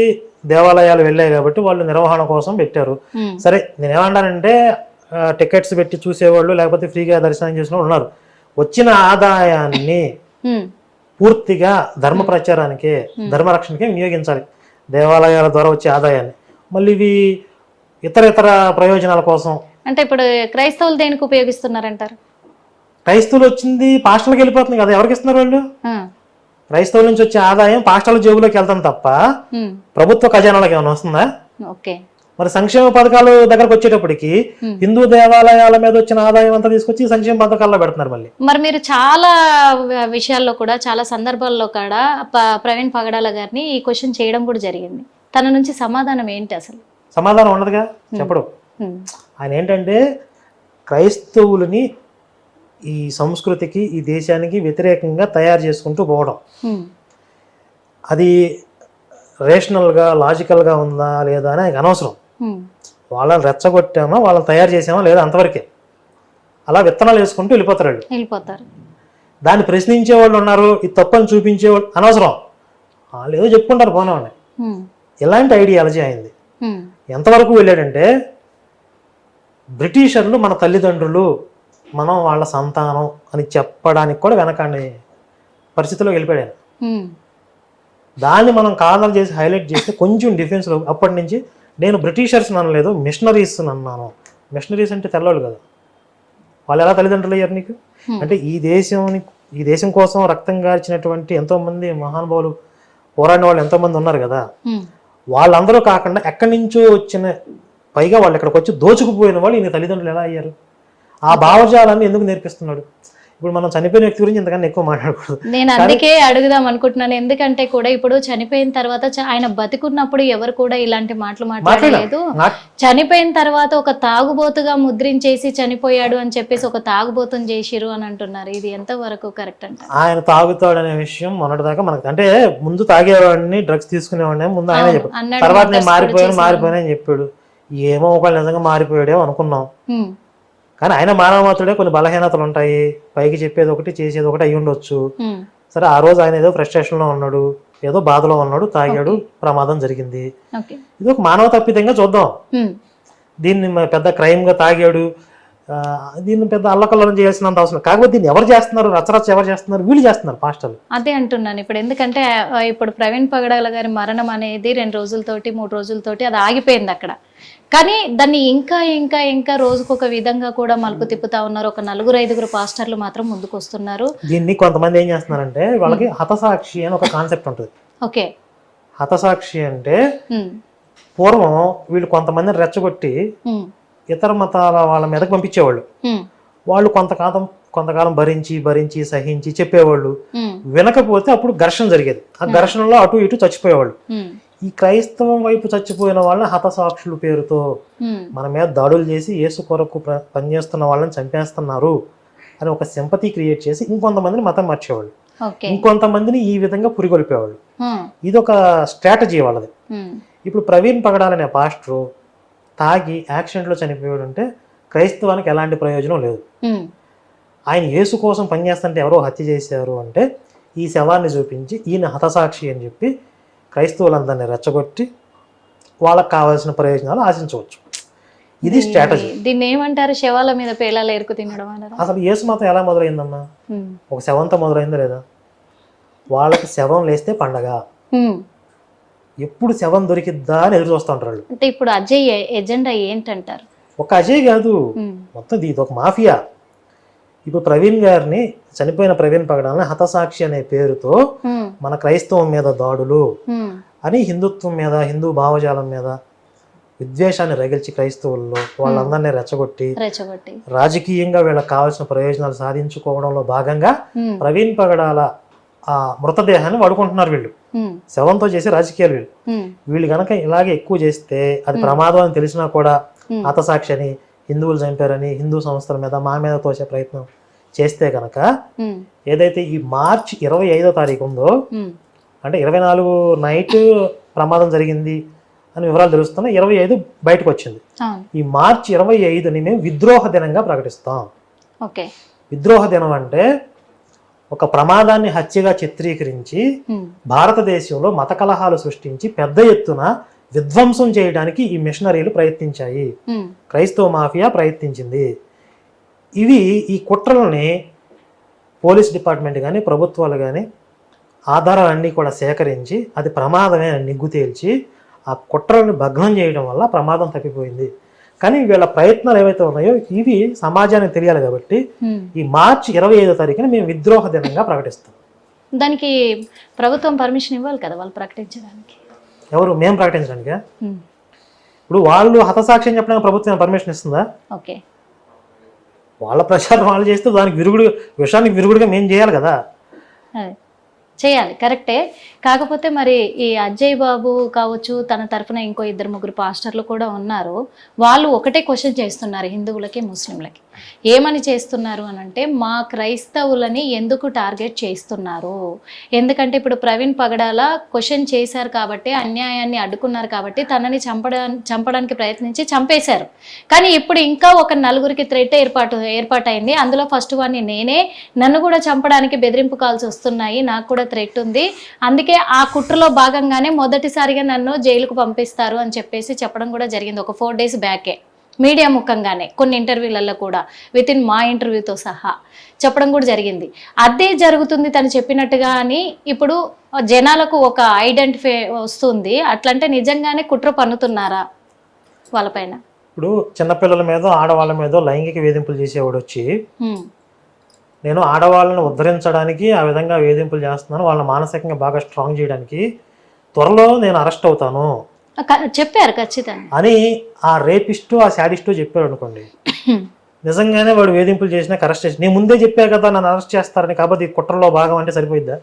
దేవాలయాలు వెళ్ళాయి కాబట్టి వాళ్ళు నిర్వహణ కోసం పెట్టారు. సరే, నేనేమన్నానంటే టికెట్స్ పెట్టి చూసేవాళ్ళు లేకపోతే ఫ్రీగా దర్శనం చేసిన వాళ్ళు ఉన్నారు. వచ్చిన ఆదాయాన్ని పూర్తిగా ధర్మ ప్రచారానికి, ధర్మరక్షణకే వినియోగించాలి. దేవాలయాల ద్వారా వచ్చే ఆదాయాన్ని మళ్ళీ ఇవి ఇతర ప్రయోజనాల కోసం. అంటే ఇప్పుడు క్రైస్తవులు దేనికి ఉపయోగిస్తున్నారంటారు? క్రైస్తవులు వచ్చింది పాస్టర్లకు వెళ్ళిపోతుంది కదా, ఎవరికి ఇస్తున్నారు వాళ్ళు? క్రైస్తవుల నుంచి వచ్చే ఆదాయం పాస్టర్ల జేబులోకి వెళ్తాం తప్ప ప్రభుత్వ ఖజానాలకు ఏమైనా వస్తుందా? ఓకే, మరి సంక్షేమ పథకాలు దగ్గరకు వచ్చేటప్పటికి హిందూ దేవాలయాల మీద వచ్చిన ఆదాయం అంతా తీసుకొచ్చి సంక్షేమ పథకాల్లో పెడుతున్నారు మళ్ళీ. మరి మీరు చాలా విషయాల్లో కూడా, చాలా సందర్భాల్లో కూడా ప్రవీణ్ పగడాల గారిని ఈ క్వశ్చన్ చేయడం కూడా జరిగింది. తన నుంచి సమాధానం ఏంటి? అసలు సమాధానం ఉండదుగా, చెప్పడు. ఆయన ఏంటంటే క్రైస్తవులని ఈ సంస్కృతికి, ఈ దేశానికి వ్యతిరేకంగా తయారు చేసుకుంటూ పోవడం, అది రేషనల్గా లాజికల్గా ఉందా లేదా అని ఆయనకు అనవసరం. వాళ్ళని రెచ్చగొట్టామా, వాళ్ళని తయారు చేసామా లేదా, అంతవరకే. అలా విత్తనాలు వేసుకుంటూ వెళ్ళిపోతారు. దాన్ని ప్రశ్నించే వాళ్ళు ఉన్నారు, ఇది తప్పని చూపించేవాళ్ళు అనవసరం. వాళ్ళు ఏదో చెప్పుకుంటారు పోనవాడిని. ఇలాంటి ఐడియాలజీ అయింది. ఎంతవరకు వెళ్ళాడంటే బ్రిటిషర్లు మన తల్లిదండ్రులు, మనం వాళ్ళ సంతానం అని చెప్పడానికి కూడా వెనకాని పరిస్థితిలో వెళ్ళిపోయాడు. దాన్ని మనం కారణాలు చేసి హైలైట్ చేస్తే కొంచెం డిఫెన్స్లో అప్పటి నుంచి నేను బ్రిటిషర్స్ అనలేదు, మిషనరీస్ అన్నాను. మిషనరీస్ అంటే తెల్లవాళ్ళు కదా, వాళ్ళు ఎలా తల్లిదండ్రులు అయ్యారు నీకు? అంటే ఈ దేశం కోసం రక్తం గార్చినటువంటి ఎంతోమంది మహానుభావులు, పోరాడిన వాళ్ళు ఎంతోమంది ఉన్నారు కదా. వాళ్ళందరూ కాకుండా ఎక్కడి నుంచో వచ్చిన, పైగా వాళ్ళు ఇక్కడికి వచ్చి దోచుకుపోయిన వాళ్ళు ఈయన తల్లిదండ్రులు ఎలా అయ్యారు? ఆ భావజాలాన్ని ఎందుకు నేర్పిస్తున్నాడు? ఇప్పుడు మనం చనిపోయిన వ్యక్తి గురించి ఇంతకన్నా ఎక్కువ మాట్లాడకూడదు. నేను అందుకే అడుగుదాం అనుకుంటున్నాను. ఎందుకంటే కూడా ఇప్పుడు చనిపోయిన తర్వాత ఆయన బతికున్నప్పుడు ఎవరు కూడా ఇలాంటి మాటలు మాట్లాడలేదు. చనిపోయిన తర్వాత ఒక తాగుబోతుగా ముద్రించేసి చనిపోయాడు అని చెప్పేసి ఒక తాగుబోతుని చేసిరు అని అంటున్నారు. ఇది ఎంత వరకు కరెక్ట్ అంటే? ఆయన తాగుతాడు అనే విషయం మొన్నటిదాకా మనకు, అంటే ముందు తాగేవాడిని, డ్రగ్స్ తీసుకునేవాడిని ముందు ఆయన చెప్పాడు. తర్వాత నేను మారిపోయాను అని చెప్పాడు. ఏమో ఒకళ్ళు నిజంగా మారిపోయాడేమో అనుకున్నాం. కానీ ఆయన మానవ మాత్రుడే, కొన్ని బలహీనతలు ఉంటాయి. పైకి చెప్పేది ఒకటి, చేసేది ఒకటి అయి ఉండొచ్చు. సరే, ఆ రోజు ఆయన ఏదో ఫ్రస్ట్రేషన్ లో ఉన్నాడు, ఏదో బాధలో ఉన్నాడు, తాగాడు, ప్రమాదం జరిగింది. ఇది ఒక మానవ తప్పిదంగా చూద్దాం. దీన్ని పెద్ద క్రైమ్ గా తాగాడు, దీన్ని పెద్ద అల్లకల్లం చేయాల్సినంత అవసరం. కాకపోతే దీన్ని ఎవరు చేస్తున్నారు? రచ్చరచ్చ ఎవరు చేస్తున్నారు? వీళ్ళు చేస్తున్నారు, పాస్టర్లు. అదే అంటున్నాను ఇప్పుడు. ఎందుకంటే ఇప్పుడు ప్రవీణ్ పగడాల గారి మరణం అనేది 2 రోజులతోటి 3 రోజులతోటి అది ఆగిపోయింది అక్కడ. కానీ దాన్ని ఇంకా ఇంకా ఇంకా రోజుకొక విధంగా కూడా మలుపు తిప్పుతా ఉన్నారు. ఒక 4-5 పాస్టర్లు మాత్రం ముందుకు వస్తున్నారు. దీన్ని కొంతమంది ఏం చేస్తున్నారంటే, వాళ్ళకి హతసాక్షి అని ఒక కాన్సెప్ట్ ఉంటుంది. ఓకే, హతసాక్షి అంటే పూర్వం వీళ్ళు కొంతమందిని రెచ్చగొట్టి ఇతర మతాల వాళ్ళ మీదకి పంపించేవాళ్ళు. వాళ్ళు కొంతకాలం భరించి సహించి చెప్పేవాళ్ళు. వినకపోతే అప్పుడు ఘర్షణ జరిగేది. ఆ ఘర్షణలో అటు ఇటు చచ్చిపోయేవాళ్ళు. ఈ క్రైస్తవం వైపు చచ్చిపోయిన వాళ్ళని హతసాక్షుల పేరుతో మన మీద దాడులు చేసి యేసు కొరకు పనిచేస్తున్న వాళ్ళని చంపేస్తున్నారు అని ఒక సింపతి క్రియేట్ చేసి ఇంకొంతమందిని మతం మార్చేవాళ్ళు, ఇంకొంతమందిని ఈ విధంగా పురిగొల్పేవాళ్ళు. ఇది ఒక స్ట్రాటజీ వాళ్ళది. ఇప్పుడు ప్రవీణ్ పగడాలనే పాస్టరు తాగి యాక్సిడెంట్లో చనిపోయాడు అంటే క్రైస్తవానికి ఎలాంటి ప్రయోజనం లేదు. ఆయన యేసు కోసం పనిచేస్తుంటే ఎవరో హత్య చేశారు అంటే ఈ శవాన్ని చూపించి ఈయన హతసాక్షి అని చెప్పి క్రైస్తవులందరినీ రెచ్చగొట్టి వాళ్ళకి కావాల్సిన ప్రయోజనాలు ఆశించవచ్చు. ఇది స్ట్రాటజీ. దీన్ని ఏమంటారు? శవాల మీద పేలాలు ఎరుకు తినడం అన్నారు. అసలు యేసు మతం ఎలా మొదలైందమ్మా? ఒక శవంతో మొదలైందా లేదా? వాళ్ళకి శవం లేస్తే పండగ. ఎప్పుడు శవం దొరికిద్దా అని ఎదురు చూస్తూ ఉంటారు. అంటే ఇప్పుడు అజయ్ ఎజెండా ఏంటంటారు? ఒక అజయ్ కాదు, మొత్తం ఇది ఒక మాఫియా. ఇప్పుడు ప్రవీణ్ గారిని, చనిపోయిన ప్రవీణ్ పగడాలని హతసాక్షి అనే పేరుతో మన క్రైస్తవం మీద దాడులు అని, హిందుత్వం మీద, హిందూ భావజాలం మీద విద్వేషాన్ని రగిల్చి క్రైస్తవుల్లో వాళ్ళందరినీ రెచ్చగొట్టి రాజకీయంగా వీళ్ళకి కావాల్సిన ప్రయోజనాలు సాధించుకోవడంలో భాగంగా ప్రవీణ్ పగడాల ఆ మృతదేహాన్ని వాడుకుంటున్నారు వీళ్ళు, శవంతో చేసే రాజకీయాలు వీళ్ళు గనక ఇలాగే ఎక్కువ చేస్తే అది ప్రమాదం అని తెలిసినా కూడా హతసాక్షి అని, హిందువులు చంపారని హిందూ సంస్థల మీద మా మీద తోసే ప్రయత్నం చేస్తే కనుక ఏదైతే ఈ మార్చి 25వ తారీఖు ఉందో, అంటే 24 నైట్ ప్రమాదం జరిగింది అని వివరాలు తెలుస్తున్నాయి, 25 బయటకు వచ్చింది. ఈ మార్చి 25ని మేము విద్రోహ దినంగా ప్రకటిస్తాం. విద్రోహ దినం అంటే ఒక ప్రమాదాన్ని హత్యగా చిత్రీకరించి భారతదేశంలో మత కలహాలు సృష్టించి పెద్ద ఎత్తున విధ్వంసం చేయడానికి ఈ మిషనరీలు ప్రయత్నించాయి, క్రైస్తవ మాఫియా ప్రయత్నించింది. ఈ కుట్రలని పోలీస్ డిపార్ట్మెంట్ కానీ ప్రభుత్వాలు కానీ ఆధారాలన్నీ కూడా సేకరించి అది ప్రమాదమే అని నిగ్గు తేల్చి ఆ కుట్రలను భగ్నం చేయడం వల్ల ప్రమాదం తప్పిపోయింది. కానీ వీళ్ళ ప్రయత్నాలు ఏవైతే ఉన్నాయో ఇవి సమాజానికి తెలియాలి కాబట్టి ఈ మార్చి 25వ తారీఖున మేము విద్రోహ దినంగా ప్రకటిస్తాం. దానికి ప్రభుత్వం పర్మిషన్ ఇవ్వాలి కదా వాళ్ళు ప్రకటించడానికి? ఎవరు? మేము ప్రకటించడానికి? ఇప్పుడు వాళ్ళు హతసాక్ష్యం చెప్పడానికి ప్రభుత్వం పర్మిషన్ ఇస్తుందా? వాళ్ళ ప్రచారం వాళ్ళు చేస్తే దానికి విషయానికి విరుగుడుగా మేము చేయాలి కదా. చేయాలి, కరెక్టే. కాకపోతే మరి ఈ అజయ్ బాబు కావచ్చు, తన తరఫున ఇంకో 2-3 పాస్టర్లు కూడా ఉన్నారు. వాళ్ళు ఒకటే క్వశ్చన్ చేస్తున్నారు హిందువులకి ముస్లింలకి. ఏమని చేస్తున్నారు అని అంటే, మా క్రైస్తవులని ఎందుకు టార్గెట్ చేస్తున్నారు? ఎందుకంటే ఇప్పుడు ప్రవీణ్ పగడాల క్వశ్చన్ చేశారు కాబట్టి, అన్యాయాన్ని అడ్డుకున్నారు కాబట్టి తనని చంపడానికి ప్రయత్నించి చంపేశారు. కానీ ఇప్పుడు ఇంకా ఒక 4గురికి థ్రెట్ ఏర్పాటైంది. అందులో ఫస్ట్ వాడిని నేనే, నన్ను కూడా చంపడానికి బెదిరింపు కాల్స్ వస్తున్నాయి, నాకు కూడా థ్రెట్ ఉంది, అందుకే ఆ కుట్రలో భాగంగానే మొదటిసారిగా నన్ను జైలుకు పంపిస్తారు అని చెప్పడం కూడా జరిగింది ఒక 4 days బ్యాకే. మీడియా ముఖంగానే కొన్ని ఇంటర్వ్యూలలో కూడా వితిన్ మా ఇంటర్వ్యూతో సహా చెప్పడం కూడా జరిగింది. అదే జరుగుతుంది తను చెప్పినట్టుగా అని ఇప్పుడు జనాలకు ఒక ఐడెంటిఫై వస్తుంది. అట్లంటే నిజంగానే కుట్ర పన్నుతున్నారా వాళ్ళపైన? ఇప్పుడు చిన్నపిల్లల మీద, ఆడవాళ్ళ మీద లైంగిక వేధింపులు చేసేవాడు వచ్చి నేను ఆడవాళ్ళని ఉద్ధరించడానికి ఆ విధంగా వేధింపులు చేస్తున్నాను, వాళ్ళని మానసికంగా బాగా స్ట్రాంగ్ చేయడానికి త్వరలో నేను అరెస్ట్ అవుతాను చెప్పారు ఖచ్చితంగా అని ఆ రేపిస్టు, ఆ శాడిస్టు చెప్పారు అనుకోండి, నిజంగానే వాడు వేధింపులు చేసినా అరెస్ట్ చేసి, నేను ముందే చెప్పా కదా నన్ను అరెస్ట్ చేస్తారని, కాబట్టి ఈ కుట్రలో భాగం అంటే సరిపోయిద్దా?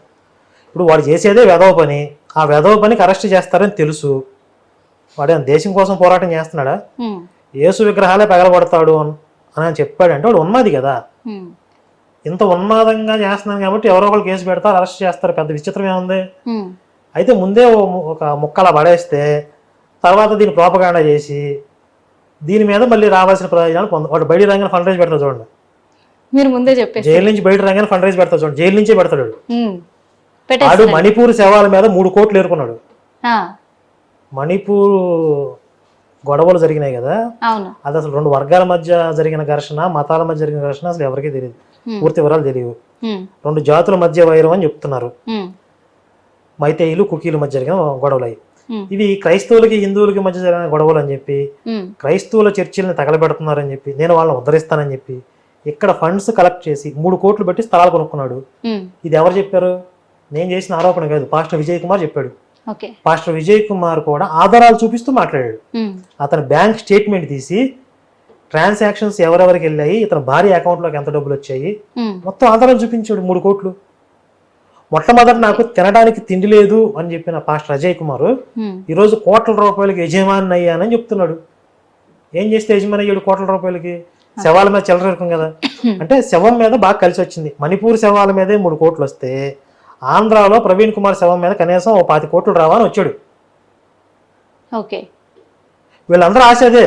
ఇప్పుడు వాడు చేసేదే వెధవ పని, ఆ వెధవ పనికి అరెస్ట్ చేస్తారని తెలుసు, వాడు దేశం కోసం పోరాటం చేస్తున్నాడా? యేసు విగ్రహాలే పగలబడతాడు అని చెప్పాడంటే వాడు ఉన్నది కదా. ఇంత ఉన్మాదంగా చేస్తున్నాను కాబట్టి ఎవరో ఒకళ్ళు కేసు పెడతారు, అరెస్ట్ చేస్తారు, పెద్ద విచిత్రం ఏముంది? అయితే ముందే ఒక ముక్కలా పడేస్తే తర్వాత దీన్ని ప్రోపగాండా చేసి దీని మీద మళ్ళీ రావాల్సిన ప్రయోజనాలు వాడు బయట రంగానే ఫండ్ రైజ్ పెడతాడు చూడండి. మీరు ముందే చెప్పారు, జైలు నుంచి బయట రంగానే ఫండ్ రైజ్ పెడతాడు చూడండి, జైలు నుంచే పెడతాడు. వాడు మణిపూర్ శవాల మీద 3 కోట్లు ఏరుకున్నాడు. మణిపూర్ గొడవలు జరిగినాయి కదా, అది అసలు 2 వర్గాల మధ్య జరిగిన ఘర్షణ, మతాల మధ్య జరిగిన ఘర్షణ అసలు ఎవరికీ తెలియదు, పూర్తి వివరాలు తెలియవు. 2 జాతుల మధ్య వైరం అని చెప్తున్నారు, మైతేయులు కుకీల మధ్య జరిగిన గొడవలు అయ్యి. ఇవి క్రైస్తవులకి హిందువులకి మధ్య జరిగిన గొడవలు అని చెప్పి, క్రైస్తవుల చర్చిల్ని తగలబెడుతున్నారని చెప్పి, నేను వాళ్ళని ఉద్ధరిస్తానని చెప్పి ఇక్కడ ఫండ్స్ కలెక్ట్ చేసి 3 కోట్లు పెట్టి స్థలాలు కొనుక్కున్నాడు. ఇది ఎవరు చెప్పారు? నేను చేసిన ఆరోపణ కాదు, పాస్టర్ విజయ్ కుమార్ చెప్పాడు. పాస్టర్ విజయ్ కుమార్ కూడా ఆధారాలు చూపిస్తూ మాట్లాడాడు. అతని బ్యాంక్ స్టేట్మెంట్ తీసి ట్రాన్సాక్షన్స్ ఎవరెవరికి వెళ్ళాయి, ఇతని భార్య అకౌంట్లోకి ఎంత డబ్బులు వచ్చాయి, మొత్తం ఆధారాలు చూపించాడు. 3 కోట్లు. మొట్టమొదటి నాకు తినడానికి తిండి లేదు అని చెప్పిన పాస్టర్ అజయ్ కుమార్ ఈరోజు కోట్ల రూపాయలకి యజమాని అయ్యానని చెప్తున్నాడు. ఏం చేస్తే యజమాని అయ్యాడు కోట్ల రూపాయలకి? శవాల మీద చెలరేరుకం కదా. అంటే శవం మీద బాగా కలిసి వచ్చింది. మణిపూర్ శవాల మీదే 3 కోట్లు వస్తే ఆంధ్రాలో ప్రవీణ్ కుమార్ శవం మీద కనీసం 20 కోట్లు రావని వచ్చాడు. వీళ్ళందరూ ఆశ అదే,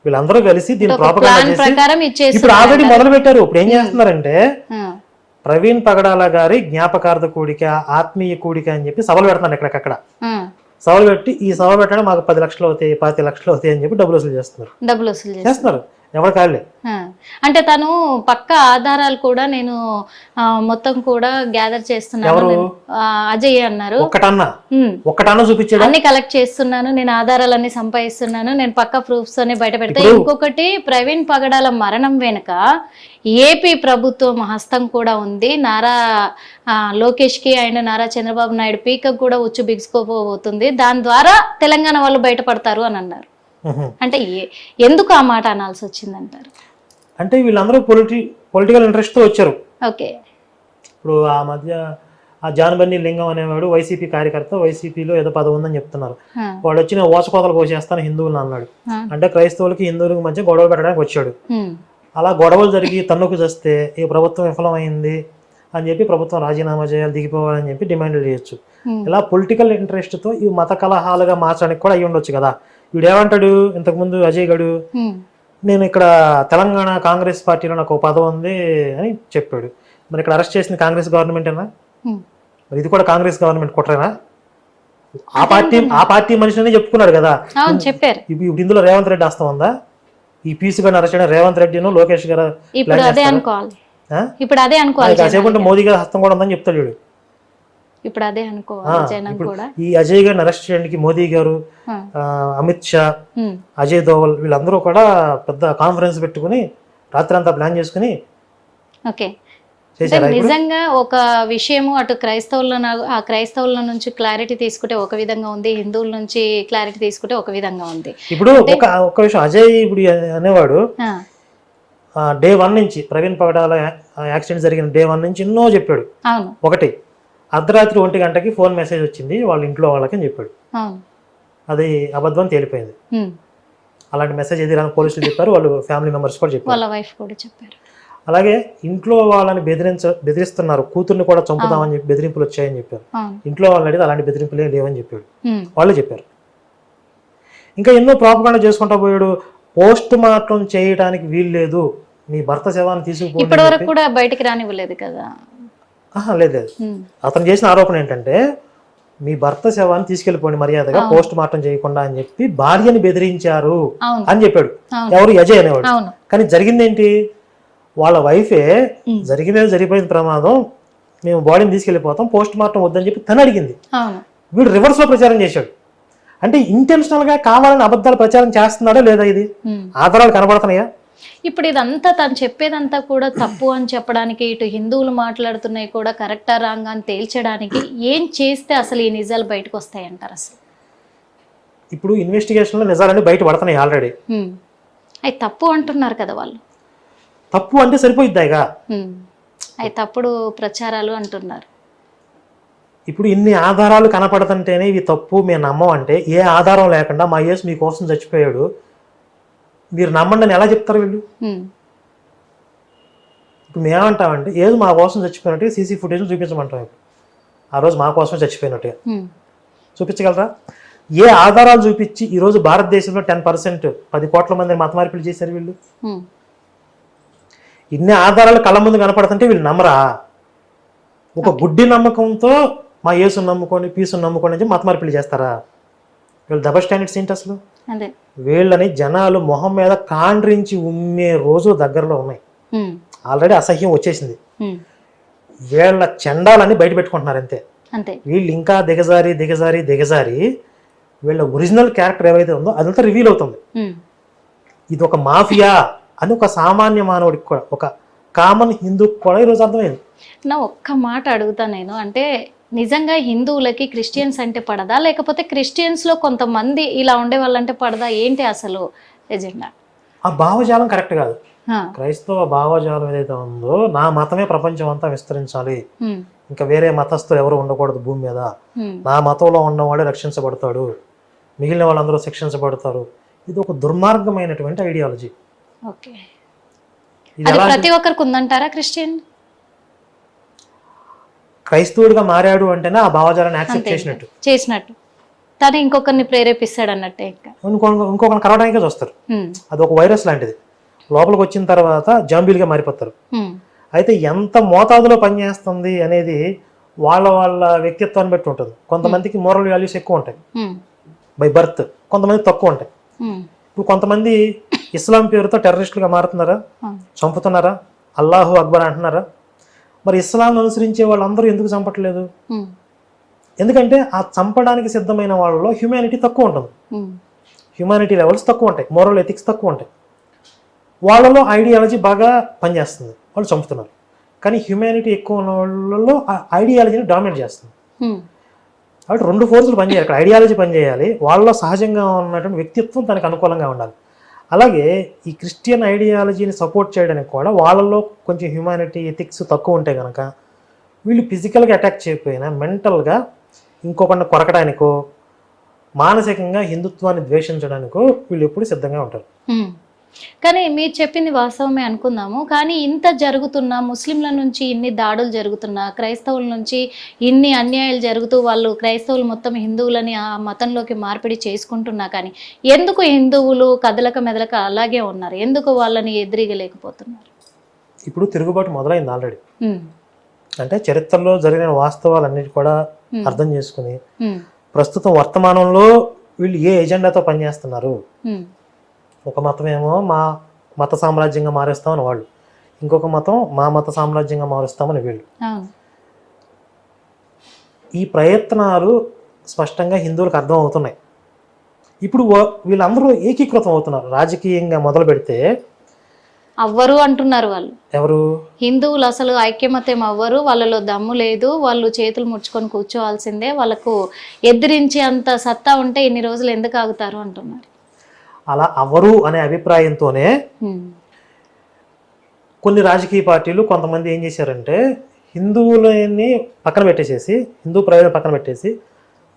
వీళ్ళందరూ కలిసి దీన్ని ప్రోపగాండా చేసి ఇప్పుడు ఆల్రెడీ మొదలు పెట్టారు. ఇప్పుడు ఏం చేస్తున్నారంటే ప్రవీణ్ పగడాల గారి జ్ఞాపకార్థ కూడిక, ఆత్మీయ కూడిక అని చెప్పి సభలు పెడుతున్నారు. ఎక్కడికక్కడ సభలు పెట్టి ఈ సభ పెట్టడం మాకు 10 లక్షలు అవుతాయి, 25 లక్షలు అవుతాయి అని చెప్పి డబ్బులు వసూలు చేస్తున్నారు. ఎవరి కాళ్ళే. అంటే తను పక్క ఆధారాలు కూడా నేను మొత్తం కూడా గ్యాదర్ చేస్తున్నాను ఎవరు? అజయ్ అన్నారు. ఒక్కటన్నా చూపించాడు. అన్ని కలెక్ట్ చేస్తున్నాను, నేను ఆధారాలన్నీ సంపాదిస్తున్నాను, నేను పక్క ప్రూఫ్స్ అన్ని బయట పెడతా. ఇంకొకటి ప్రవీణ్ పగడాల మరణం వెనుక ఏపీ ప్రభుత్వం హస్తం కూడా ఉంది. నారా లోకేష్ కి అండ్ నారా చంద్రబాబు నాయుడు పీక కూడా ఉచ్చు బిగుసుకోబోతుంది, దాని ద్వారా తెలంగాణ వాళ్ళు బయటపడతారు అని అన్నారు. అంటే ఎందుకు ఆ మాట అనాల్సి వచ్చిందంటారు? అంటే వీళ్ళందరూ పొలిటికల్ ఇంట్రెస్ట్ తో వచ్చారు. ఓకే, ఇప్పుడు ఆ మధ్య ఆ జానబన్ని లింగం అనేవాడు వైసీపీ కార్యకర్త, వైసీపీలో ఏదో పదవి ఉందని చెప్తున్నారు. వాడు వచ్చి నేను ఓచకోతలు పోసేస్తాను హిందువులను అన్నాడు. అంటే క్రైస్తవులకి హిందువులకి మధ్య గొడవ పెట్టడానికి వచ్చాడు. అలా గొడవలు జరిగి తన్నుకు చేస్తే ఈ ప్రభుత్వం విఫలమైంది అని చెప్పి ప్రభుత్వం రాజీనామా చేయాలి, దిగిపోవాలని చెప్పి డిమాండ్లు చేయొచ్చు. ఇలా పొలిటికల్ ఇంట్రెస్ట్ తో ఈ మత కలహాలుగా మార్చడానికి కూడా అయ్యి ఉండొచ్చు కదా. వీడు ఏమంటాడు, ఇంతకుముందు అజయ్ గడు నేను ఇక్కడ తెలంగాణ కాంగ్రెస్ పార్టీలో నాకు ఒక పదవి ఉంది అని చెప్పాడు. మరి ఇక్కడ అరెస్ట్ చేసింది కాంగ్రెస్ గవర్నమెంట్ ఏనా? మరి ఇది కూడా కాంగ్రెస్ గవర్నమెంట్ కుట్రేనా? ఆ పార్టీ మనిషిని చెప్పుకున్నాడు కదా. చెప్పారు. ఇప్పుడు ఇందులో రేవంత్ రెడ్డి హస్తం ఉందా? ఈ పీసీ గారిని అరెస్ట్ చేయడం రేవంత్ రెడ్డిను లోకేష్ గారు కాసేపు మోదీ గారి హస్తం కూడా ఉందని చెప్తాడు వీడు. ఇప్పుడు అదే అనుకోవాలి. ఈ అజయ్ గారిని అరెస్ట్ చేయడానికి మోదీ గారు, అమిత్ షా, అజయ్ దోవల్ వీళ్ళందరూ కూడా పెద్ద కాన్ఫరెన్స్ పెట్టుకుని రాత్రి అంతా ప్లాన్ చేసుకుని నిజంగా ఒక విషయము అటు క్రైస్తవుల నుంచి క్లారిటీ తీసుకుంటే ఒక విధంగా ఉంది, హిందువుల నుంచి క్లారిటీ తీసుకుంటే ఒక విధంగా ఉంది. ఇప్పుడు ఒక విషయం అజయ్ ఇప్పుడు అనేవాడు డే 1 నుంచి ప్రవీణ్ పగడాల యాక్సిడెంట్ జరిగిన డే 1 నుంచి ఎన్నో చెప్పాడు. ఒకటి అర్ధరాత్రి 1 గంటకి ఫోన్ మెసేజ్ వచ్చింది వాళ్ళ ఇంట్లో వాళ్ళకి అని చెప్పాడు. అది అబద్ధం తేలిపోయింది. అలాంటి మెసేజ్ ఏది రాని పోలీసులు చెప్పారు, వాళ్ళు ఫ్యామిలీ మెంబర్స్ కూడా చెప్పారు. అలాగే ఇంట్లో వాళ్ళని బెదిరిస్తున్నారు, కూతుర్ని కూడా చంపుతామని చెప్పి బెదిరింపులు వచ్చాయని చెప్పారు. ఇంట్లో వాళ్ళని అడిగితే అలాంటి బెదిరింపులు ఏం లేవని చెప్పాడు, వాళ్ళే చెప్పారు. ఇంకా ఎన్నో ప్రాపగాండా చేసుకుంటా పోయాడు. పోస్ట్ మార్టం చేయడానికి వీలు లేదు, మీ భర్త శవాన్ని తీసుకుపోయి ఇప్పటి వరకు కూడా బయటికి రానివ్వలేదు కదా. లేదు, అతను చేసిన ఆరోపణ ఏంటంటే మీ భర్త శవాన్ని తీసుకెళ్లిపోండి మర్యాదగా పోస్ట్ మార్టం చేయకుండా అని చెప్పి భార్యని బెదిరించారు అని చెప్పాడు. ఎవరు? అజయ్ అనేవాడు. కానీ జరిగిందేంటి, వాళ్ళ వైఫే జరిగిపోయిన ప్రమాదం, మేము బాడీని తీసుకెళ్లిపోతాం, పోస్ట్ మార్టం వద్దని చెప్పి తను అడిగింది. వీడు రివర్స్ లో ప్రచారం చేశాడు. అంటే ఇంటెన్షనల్ గా కావాలని అబద్ధాలు ప్రచారం చేస్తున్నాడా లేదా? ఇది ఆధారాలు కనబడుతున్నాయా? ఇప్పుడు ఇదంతా తను చెప్పేదంతా కూడా తప్పు అని చెప్పడానికి, ఇటు హిందువులు మాట్లాడుతున్నాయి కూడా కరెక్టా రాంగ్ అని తేల్చడానికి ఏం చేస్తే అసలు ఈ నిజాలు బయటకు వస్తాయి అంటారు? అసలు ఇప్పుడు ఇన్వెస్టిగేషన్ లో నిజాలన్నీ బయట పడుతున్నాయి ఆల్రెడీ. అవి తప్పు అంటున్నారు కదా వాళ్ళు. తప్పు అంటే సరిపోయిద్దాయిగా, అవి తప్పుడు ప్రచారాలు అంటున్నారు. ఇప్పుడు ఇన్ని ఆధారాలు కనపడుతుంటేనే ఇవి తప్పు మేము నమ్మం అంటే, ఏ ఆధారం లేకుండా మా యేసు మీకోసం చచ్చిపోయాడు మీరు నమ్మండి అని ఎలా చెప్తారు వీళ్ళు? ఇప్పుడు మేమంటామంటే ఏదో మా కోసం చచ్చిపోయినట్టుగా సీసీ ఫుటేజ్ చూపించమంటాం. ఇప్పుడు ఆ రోజు మా కోసం చచ్చిపోయినట్టుగా చూపించగలరా? ఏ ఆధారాలు చూపించి ఈరోజు భారతదేశంలో 10% 10 కోట్ల మంది మత మార్పిడి చేశారు వీళ్ళు? ఇన్ని ఆధారాలు కళ్ళ ముందు కనపడుతుంటే వీళ్ళు నమ్మరా? ఒక గుడ్డి నమ్మకంతో మా యేసుని నమ్ముకొని పీసుని నమ్ముకొని అని మత మార్పిడి చేస్తారా? వీళ్ళు డబల్ స్టాండర్డ్స్ ఏంటి అసలు? వీళ్ళని జనాలు మొహం మీద కాండ్రించి ఉమ్మే రోజు దగ్గరలో ఉన్నాయి. ఆల్రెడీ అసహ్యం వచ్చేసింది. వీళ్ళ చండాలని బయట పెట్టుకుంటున్నారు అంతే. వీళ్ళు ఇంకా దిగజారి వీళ్ళ ఒరిజినల్ క్యారెక్టర్ ఏవైతే ఉందో అదంతా రివీల్ అవుతుంది. ఇది ఒక మాఫియా అని ఒక సామాన్య మానవుడికి కూడా, ఒక కామన్ హిందూకి కూడా ఈరోజు అర్థమైంది. నా ఒక్క మాట అడుగుతా నేను, అంటే నిజంగా హిందువులకి క్రిస్టియన్స్ అంటే పడదా, లేకపోతే క్రిస్టియన్స్ లో కొంతమంది ఇలా ఉండే వాళ్ళంటే పడదా? ఏంటి అసలు ఎజెండా? ఆ భావజాలం కరెక్ట్ కాదు. క్రైస్తవ భావజాలం ఏదైతే ఉందో, నా మతమే ప్రపంచం అంతా విస్తరించాలి, ఇంకా వేరే మతస్థులు ఎవరు ఉండకూడదు భూమి మీద, నా మతంలో ఉన్నవాడే రక్షించబడతాడు, మిగిలిన వాళ్ళందరూ శిక్షించబడతారు, ఇది ఒక దుర్మార్గమైనటువంటి ఐడియాలజీ. ప్రతి ఒక్కరికి ఉందంటారా? క్రైస్తవుడిగా మారాడు అంటేనే ఆ భావజాలాన్ని యాక్సెప్ట్ చేసినట్టు తను ఇంకొకరిని ప్రేరేపిస్తాడు అన్నట్టే, ఇంకొకరిని కలవడానికే చూస్తారు. అది ఒక వైరస్ లాంటిది, లోపలికి వచ్చిన తర్వాత జాంబీలుగా మారిపోతారు. అయితే ఎంత మోతాదులో పనిచేస్తుంది అనేది వాళ్ళ వ్యక్తిత్వాన్ని బట్టి ఉంటుంది. కొంతమందికి మోరల్ వాల్యూస్ ఎక్కువ ఉంటాయి బై బర్త్, కొంతమంది తక్కువ ఉంటాయి. ఇప్పుడు కొంతమంది ఇస్లాం పేరుతో టెర్రరిస్టులుగా మారుతున్నారా, చంపుతున్నారా, అల్లాహు అక్బర్ అంటున్నారా? మరి ఇస్లాం అనుసరించే వాళ్ళందరూ ఎందుకు చంపట్లేదు? ఎందుకంటే ఆ చంపడానికి సిద్ధమైన వాళ్ళలో హ్యూమానిటీ తక్కువ ఉంటుంది, హ్యూమానిటీ లెవెల్స్ తక్కువ ఉంటాయి, మోరల్ ఎథిక్స్ తక్కువ ఉంటాయి. వాళ్ళలో ఐడియాలజీ బాగా పనిచేస్తుంది, వాళ్ళు చంపుతున్నారు. కానీ హ్యూమానిటీ ఎక్కువ ఉన్న వాళ్ళలో ఐడియాలజీని డామినేట్ చేస్తుంది. కాబట్టి రెండు ఫోర్సులు పనిచేయాలి. ఇక్కడ ఐడియాలజీ పనిచేయాలి, వాళ్ళలో సహజంగా ఉన్నటువంటి వ్యక్తిత్వం తనకు అనుకూలంగా ఉండాలి. అలాగే ఈ క్రిస్టియన్ ఐడియాలజీని సపోర్ట్ చేయడానికి కూడా వాళ్ళలో కొంచెం హ్యూమానిటీ ఎథిక్స్ తక్కువ ఉంటే కనుక వీళ్ళు ఫిజికల్గా అటాక్ చేయకపోయినా మెంటల్గా ఇంకొకరిని కొరకడానికో మానసికంగా హిందుత్వాన్ని ద్వేషించడానికో వీళ్ళు ఎప్పుడు సిద్ధంగా ఉంటారు. కానీ మీరు చెప్పింది వాస్తవమే అనుకుందాము. కానీ ఇంత జరుగుతున్నా, ముస్లింల నుంచి ఇన్ని దాడులు జరుగుతున్నా, క్రైస్తవుల నుంచి ఇన్ని అన్యాయాలు జరుగుతూ వాళ్ళు క్రైస్తవులు మొత్తం హిందువులని ఆ మతంలోకి మార్పిడి చేసుకుంటున్నా కానీ ఎందుకు హిందువులు కదలక మెదలక అలాగే ఉన్నారు? ఎందుకు వాళ్ళని ఎదిరిగలేకపోతున్నారు? ఇప్పుడు తిరుగుబాటు మొదలైంది ఆల్రెడీ. అంటే చరిత్రలో జరిగిన వాస్తవాలన్నిటి కూడా అర్థం చేసుకుని ప్రస్తుతం వర్తమానంలో వీళ్ళు ఏ ఎజెండాతో పనిచేస్తున్నారు. ఒక మతం ఏమో మా మత సామ్రాజ్యంగా మారేస్తామని వాళ్ళు, ఇంకొక మతం మా మత సామ్రాజ్యంగా మారుస్తామని వీళ్ళు. ఈ ప్రయత్నాలు స్పష్టంగా హిందువులకు అర్థం అవుతున్నాయి. ఇప్పుడు వీళ్ళందరూ ఏకీకృతం అవుతున్నారు. రాజకీయంగా మొదలు పెడితే అవ్వరు అంటున్నారు వాళ్ళు. ఎవరు? హిందువులు అసలు ఐక్యమత్యం అవ్వరు, వాళ్ళలో దమ్ము లేదు, వాళ్ళు చేతులు ముడుచుకొని కూర్చోవాల్సిందే, వాళ్ళకు ఎదిరించే అంత సత్తా ఉంటే ఇన్ని రోజులు ఎందుకు ఆగుతారు అంటున్నారు. అలా అవ్వరు అనే అభిప్రాయంతోనే కొన్ని రాజకీయ పార్టీలు కొంతమంది ఏం చేశారంటే హిందువులని పక్కన పెట్టేసేసి, హిందూ ప్రజలను పక్కన పెట్టేసి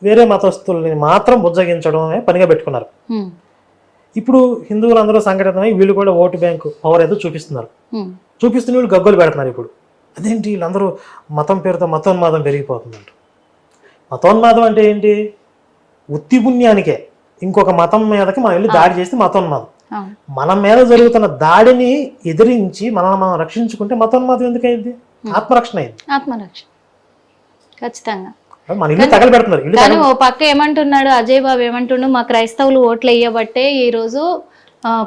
వేరే మతస్థుల్ని మాత్రం బుజ్జగించడమే పనిగా పెట్టుకున్నారు. ఇప్పుడు హిందువులందరూ సంఘటితమై వీళ్ళు కూడా ఓటు బ్యాంకు పవర్ ఏదో చూపిస్తున్నారు. చూపిస్తున్న వీళ్ళు గగ్గోలు పెడుతున్నారు. ఇప్పుడు అదేంటి వీళ్ళందరూ మతం పేరుతో మతోన్మాదం పెరిగిపోతుందంట. మతోన్మాదం అంటే ఏంటి? ఉత్తి పుణ్యానికే ఇంకొక మతం మీదకి మనం వెళ్ళి దాడి చేస్తే మతోన్మాదం. మన మీద జరుగుతున్న దాడిని ఎదిరించి మనల్ని మనం రక్షించుకుంటే మతోన్మాదం ఎందుకు అయింది? ఆత్మరక్షణ అయింది. ఆత్మరక్షణ ఖచ్చితంగా. మన ఇల్లు తగలబెడుతున్నారు. కానీ ఓ పక్క ఏమంటున్నాడు అజయ్ బాబు, ఏమంటున్నాడు మా క్రైస్తవులు ఓట్లు వేయబట్టే ఈ రోజు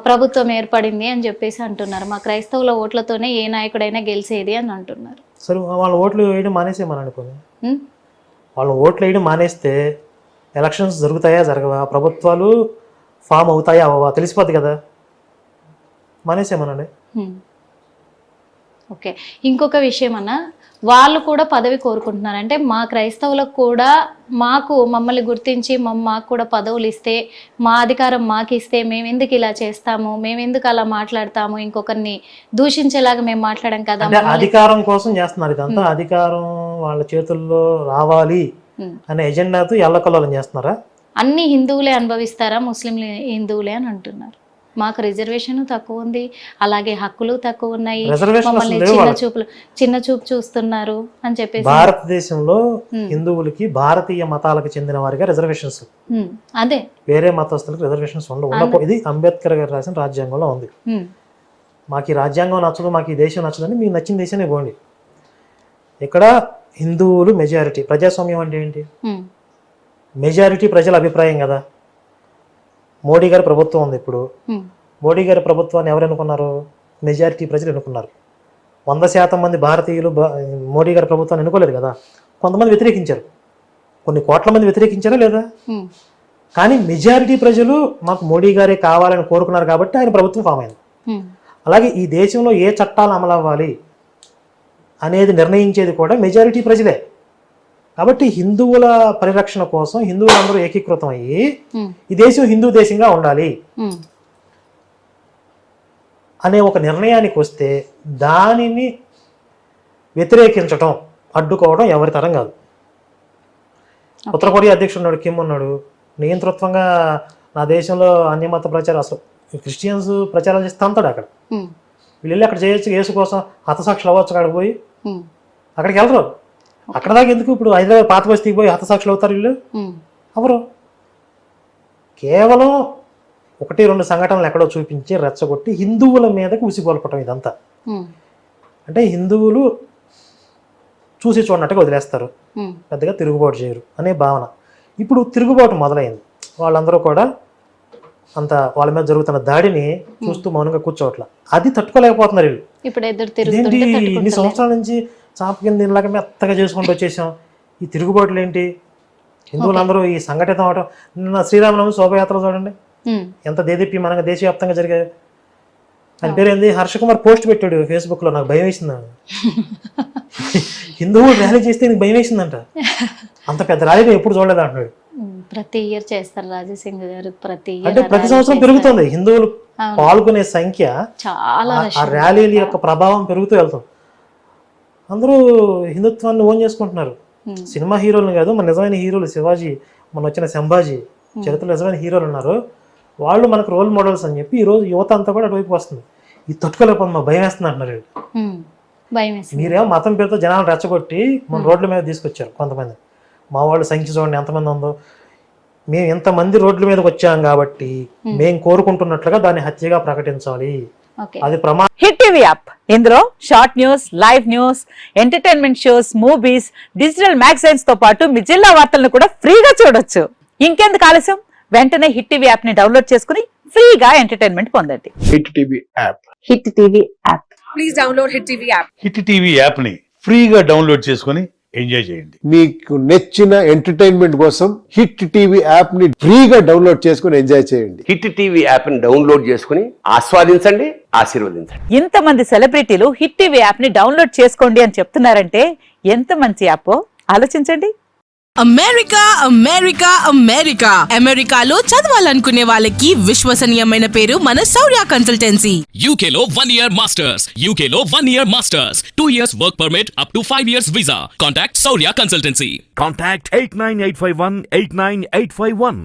ప్రభుత్వం ఏర్పడింది అని చెప్పేసి అంటున్నారు. మా క్రైస్తవుల ఓట్లతోనే ఏ నాయకుడైనా గెలిచేది అని అంటున్నారు. సరే వాళ్ళ ఓట్లు వేయడం మానేసేమని అనుకోని, వాళ్ళు ఓట్లు వేయడం మానేస్తే ఎలక్షన్స్ జరుగుతాయా జరగవా, ప్రభుత్వాలు ఫామ్ అవుతాయా అవ్వవా తెలిసిపోద్ది కదా. మానేసేమనండి. ఓకే, ఇంకొక విషయం అన్న, వాళ్ళు కూడా పదవి కోరుకుంటున్నారు. అంటే మా క్రైస్తవులకు కూడా మమ్మల్ని గుర్తించి మాకు కూడా పదవులు ఇస్తే, మా అధికారం మాకు ఇస్తే మేము ఎందుకు ఇలా చేస్తాము, మేము ఎందుకు అలా మాట్లాడతాము, ఇంకొకరిని దూషించేలాగా మేము మాట్లాడాం కదా. అధికారం కోసం చేస్తున్నారు ఇదంతా. అధికారం వాళ్ళ చేతుల్లో రావాలి అనే ఎజెండాతో ఎల్లకల్లోలం చేస్తున్నారా? అన్ని హిందువులే అనుభవిస్తారా, ముస్లింలు హిందువులే అని అంటున్నారు. మాకు రిజర్వేషన్ తక్కువ ఉంది, అలాగే హక్కులు తక్కువ ఉన్నాయి, మమ్మల్ని చిన్న చూపు చూస్తున్నారు అని చెప్పేసి. భారతదేశంలో హిందువులకి భారతీయ మతాలకు చెందిన వారిగా రిజర్వేషన్స్, అదే వేరే మతస్థులకు రిజర్వేషన్స్ ఉండవు. ఇది అంబేద్కర్ గారు రాసిన రాజ్యాంగంలో ఉంది. మాకు ఈ రాజ్యాంగం నచ్చదు, మాకు ఈ దేశం నచ్చదని మీకు నచ్చిన దేశాన్ని పోండి. ఇక్కడ హిందువులు మెజారిటీ. ప్రజాస్వామ్యం అంటే ఏంటి? మెజారిటీ ప్రజల అభిప్రాయం కదా. మోడీ గారి ప్రభుత్వం ఉంది. ఇప్పుడు మోడీ గారి ప్రభుత్వాన్ని ఎవరు ఎన్నుకున్నారు? మెజారిటీ ప్రజలు ఎన్నుకున్నారు. 100% మంది భారతీయులు మోడీ గారి ప్రభుత్వాన్ని ఎన్నుకోలేదు కదా. కొంతమంది వ్యతిరేకించారు, కొన్ని కోట్ల మంది వ్యతిరేకించారా లేదా? కానీ మెజారిటీ ప్రజలు మాకు మోడీ గారే కావాలని కోరుకున్నారు కాబట్టి ఆయన ప్రభుత్వం ఫామ్ అయింది. అలాగే ఈ దేశంలో ఏ చట్టాలు అమలు అవ్వాలి అనేది నిర్ణయించేది కూడా మెజారిటీ ప్రజలే. కాబట్టి హిందువుల పరిరక్షణ కోసం హిందువులందరూ ఏకీకృతం అయ్యి ఈ దేశం హిందూ దేశంగా ఉండాలి అనే ఒక నిర్ణయానికి వస్తే దానిని వ్యతిరేకించటం, అడ్డుకోవడం ఎవరి తరం కాదు. ఉత్తర కొరియా అధ్యక్షుడు ఉన్నాడు, కిమ్ ఉన్నాడు, నియంతృత్వంగా నా దేశంలో అన్యమత ప్రచారం, అసలు క్రిస్టియన్స్ ప్రచారం చేస్తే అంతాడు అక్కడ. వీళ్ళు వెళ్ళి అక్కడ చేయొచ్చు, యేసు కోసం హతసాక్షులు అవ్వచ్చు. అక్కడికి పోయి అక్కడికి వెళ్ళరు. అక్కడ దాకా ఎందుకు? ఇప్పుడు హైదరాబాద్ పాత బస్తీకి పోయి హతసాక్షులు అవుతారు వీళ్ళు? అవరు. కేవలం 1-2 సంఘటనలు ఎక్కడో చూపించి రెచ్చగొట్టి హిందువుల మీదకి ఉసిగొల్పటం ఇదంతా. అంటే హిందువులు చూసి చూడనట్టుగా వదిలేస్తారు, పెద్దగా తిరుగుబాటు చేయరు అనే భావన. ఇప్పుడు తిరుగుబాటు మొదలైంది. వాళ్ళందరూ కూడా అంత వాళ్ళ మీద జరుగుతున్న దాడిని చూస్తూ మౌనంగా కూర్చోవట్ల. అది తట్టుకోలేకపోతున్నారు వీళ్ళు. ఇప్పుడు ఎదురు ఇదేంటి తిరుగుతుంటే ఇన్ని తట్టుకుంటలేరు. సంవత్సరాల నుంచి చాప కింద ఇలాగ మెత్తగా చేసుకుంటూ వచ్చేసాం, ఈ తిరుగుబాట్లు ఏంటి? హిందువులందరూ ఈ సంఘటితం అవటం. నిన్న శ్రీరామనవమి శోభయాత్ర చూడండి ఎంత దేదీప్యమానంగా దేశవ్యాప్తంగా జరిగాయి. ఆయన పేరు ఏంది, హర్ష కుమార్ పోస్ట్ పెట్టాడు ఫేస్బుక్ లో. నాకు భయం వేసింది. హిందువులు ర్యాలీ చేస్తే నీకు భయం వేసిందంట. అంత పెద్ద ర్యాలీ నేను ఎప్పుడు చూడలేదు అంటున్నాడు. ప్రతి ఇయర్ చేస్తారు రాజసింగ్ గారు, ప్రతి అంటే ఇయర్ ప్రతి సంవత్సరం పెరుగుతుంది హిందువులు పాల్గొనే సంఖ్య, చాలా ఆ ర్యాలీల యొక్క ప్రభావం పెరుగుతూ వెళ్తాం. అందరూ హిందుత్వాన్ని ఓన్ చేసుకుంటున్నారు. సినిమా హీరోలు కాదు, మన నిజమైన హీరోలు శివాజీ, మన వచ్చిన సంభాజీ, చరిత్రలో నిజమైన హీరోలు ఉన్నారు. వాళ్ళు మనకు రోల్ మోడల్స్ అని చెప్పి ఈ రోజు యువత అంతా కూడా అటువైపు వస్తుంది. ఇది తట్టుకోలేకపోతుంది, మా భయం వేస్తుంది అంటున్నారు. భయం వేస్తుంది. మీరేమో మతం పేరుతో జనాలు రెచ్చగొట్టి మన రోడ్ల మీద తీసుకొచ్చారు కొంతమంది. మా వాళ్ళు సంఖ్య చూడండి ఎంతమంది ఉందో. మేము ఎంతమంది రోడ్ల మీదకి వచ్చాం కాబట్టి మేము కోరుకుంటున్నట్లుగా దాన్ని హత్యగా ప్రకటించాలి. అది హిట్ టీవీ యాప్, ఇందులో short news, live news, entertainment shows, movies, digital magazines తో పాటు మీ జిల్లా వార్తలను కూడా ఫ్రీగా చూడొచ్చు. ఇంకెందుకు ఆలస్యం, వెంటనే హిట్ టీవీ యాప్ ని డౌన్లోడ్ చేసుకుని ఫ్రీగా ఎంటర్టైన్మెంట్ పొందండి. Hit TV app. Hit TV app. Please download hit TV app. Hit TV app ని ఫ్రీగా డౌన్లోడ్ చేసుకుని ఎంజాయ్ చేయండి. మీకు నచ్చిన ఎంటర్టైన్మెంట్ కోసం హిట్ టీవీ యాప్ ని ఫ్రీగా డౌన్లోడ్ చేసుకుని ఎంజాయ్ చేయండి. హిట్ టీవీ యాప్ ని డౌన్లోడ్ చేసుకుని ఆస్వాదించండి, ఆశీర్వదించండి. ఇంతమంది సెలబ్రిటీలు హిట్ టీవీ యాప్ ని డౌన్లోడ్ చేసుకోండి అని చెప్తున్నారంటే ఎంత మంచి యాప్ ఆలోచించండి. అమెరికా అమెరికా అమెరికా అమెరికాలో చదవాలనుకునే వాళ్ళకి విశ్వసనీయమైన పేరు మన శౌర్య కన్సల్టెన్సీ. UK లో 1 year masters, UK లో 1 year masters, 2 years work permit up to 5 years visa. Contact Saurya Consultancy. Contact 89851 89851.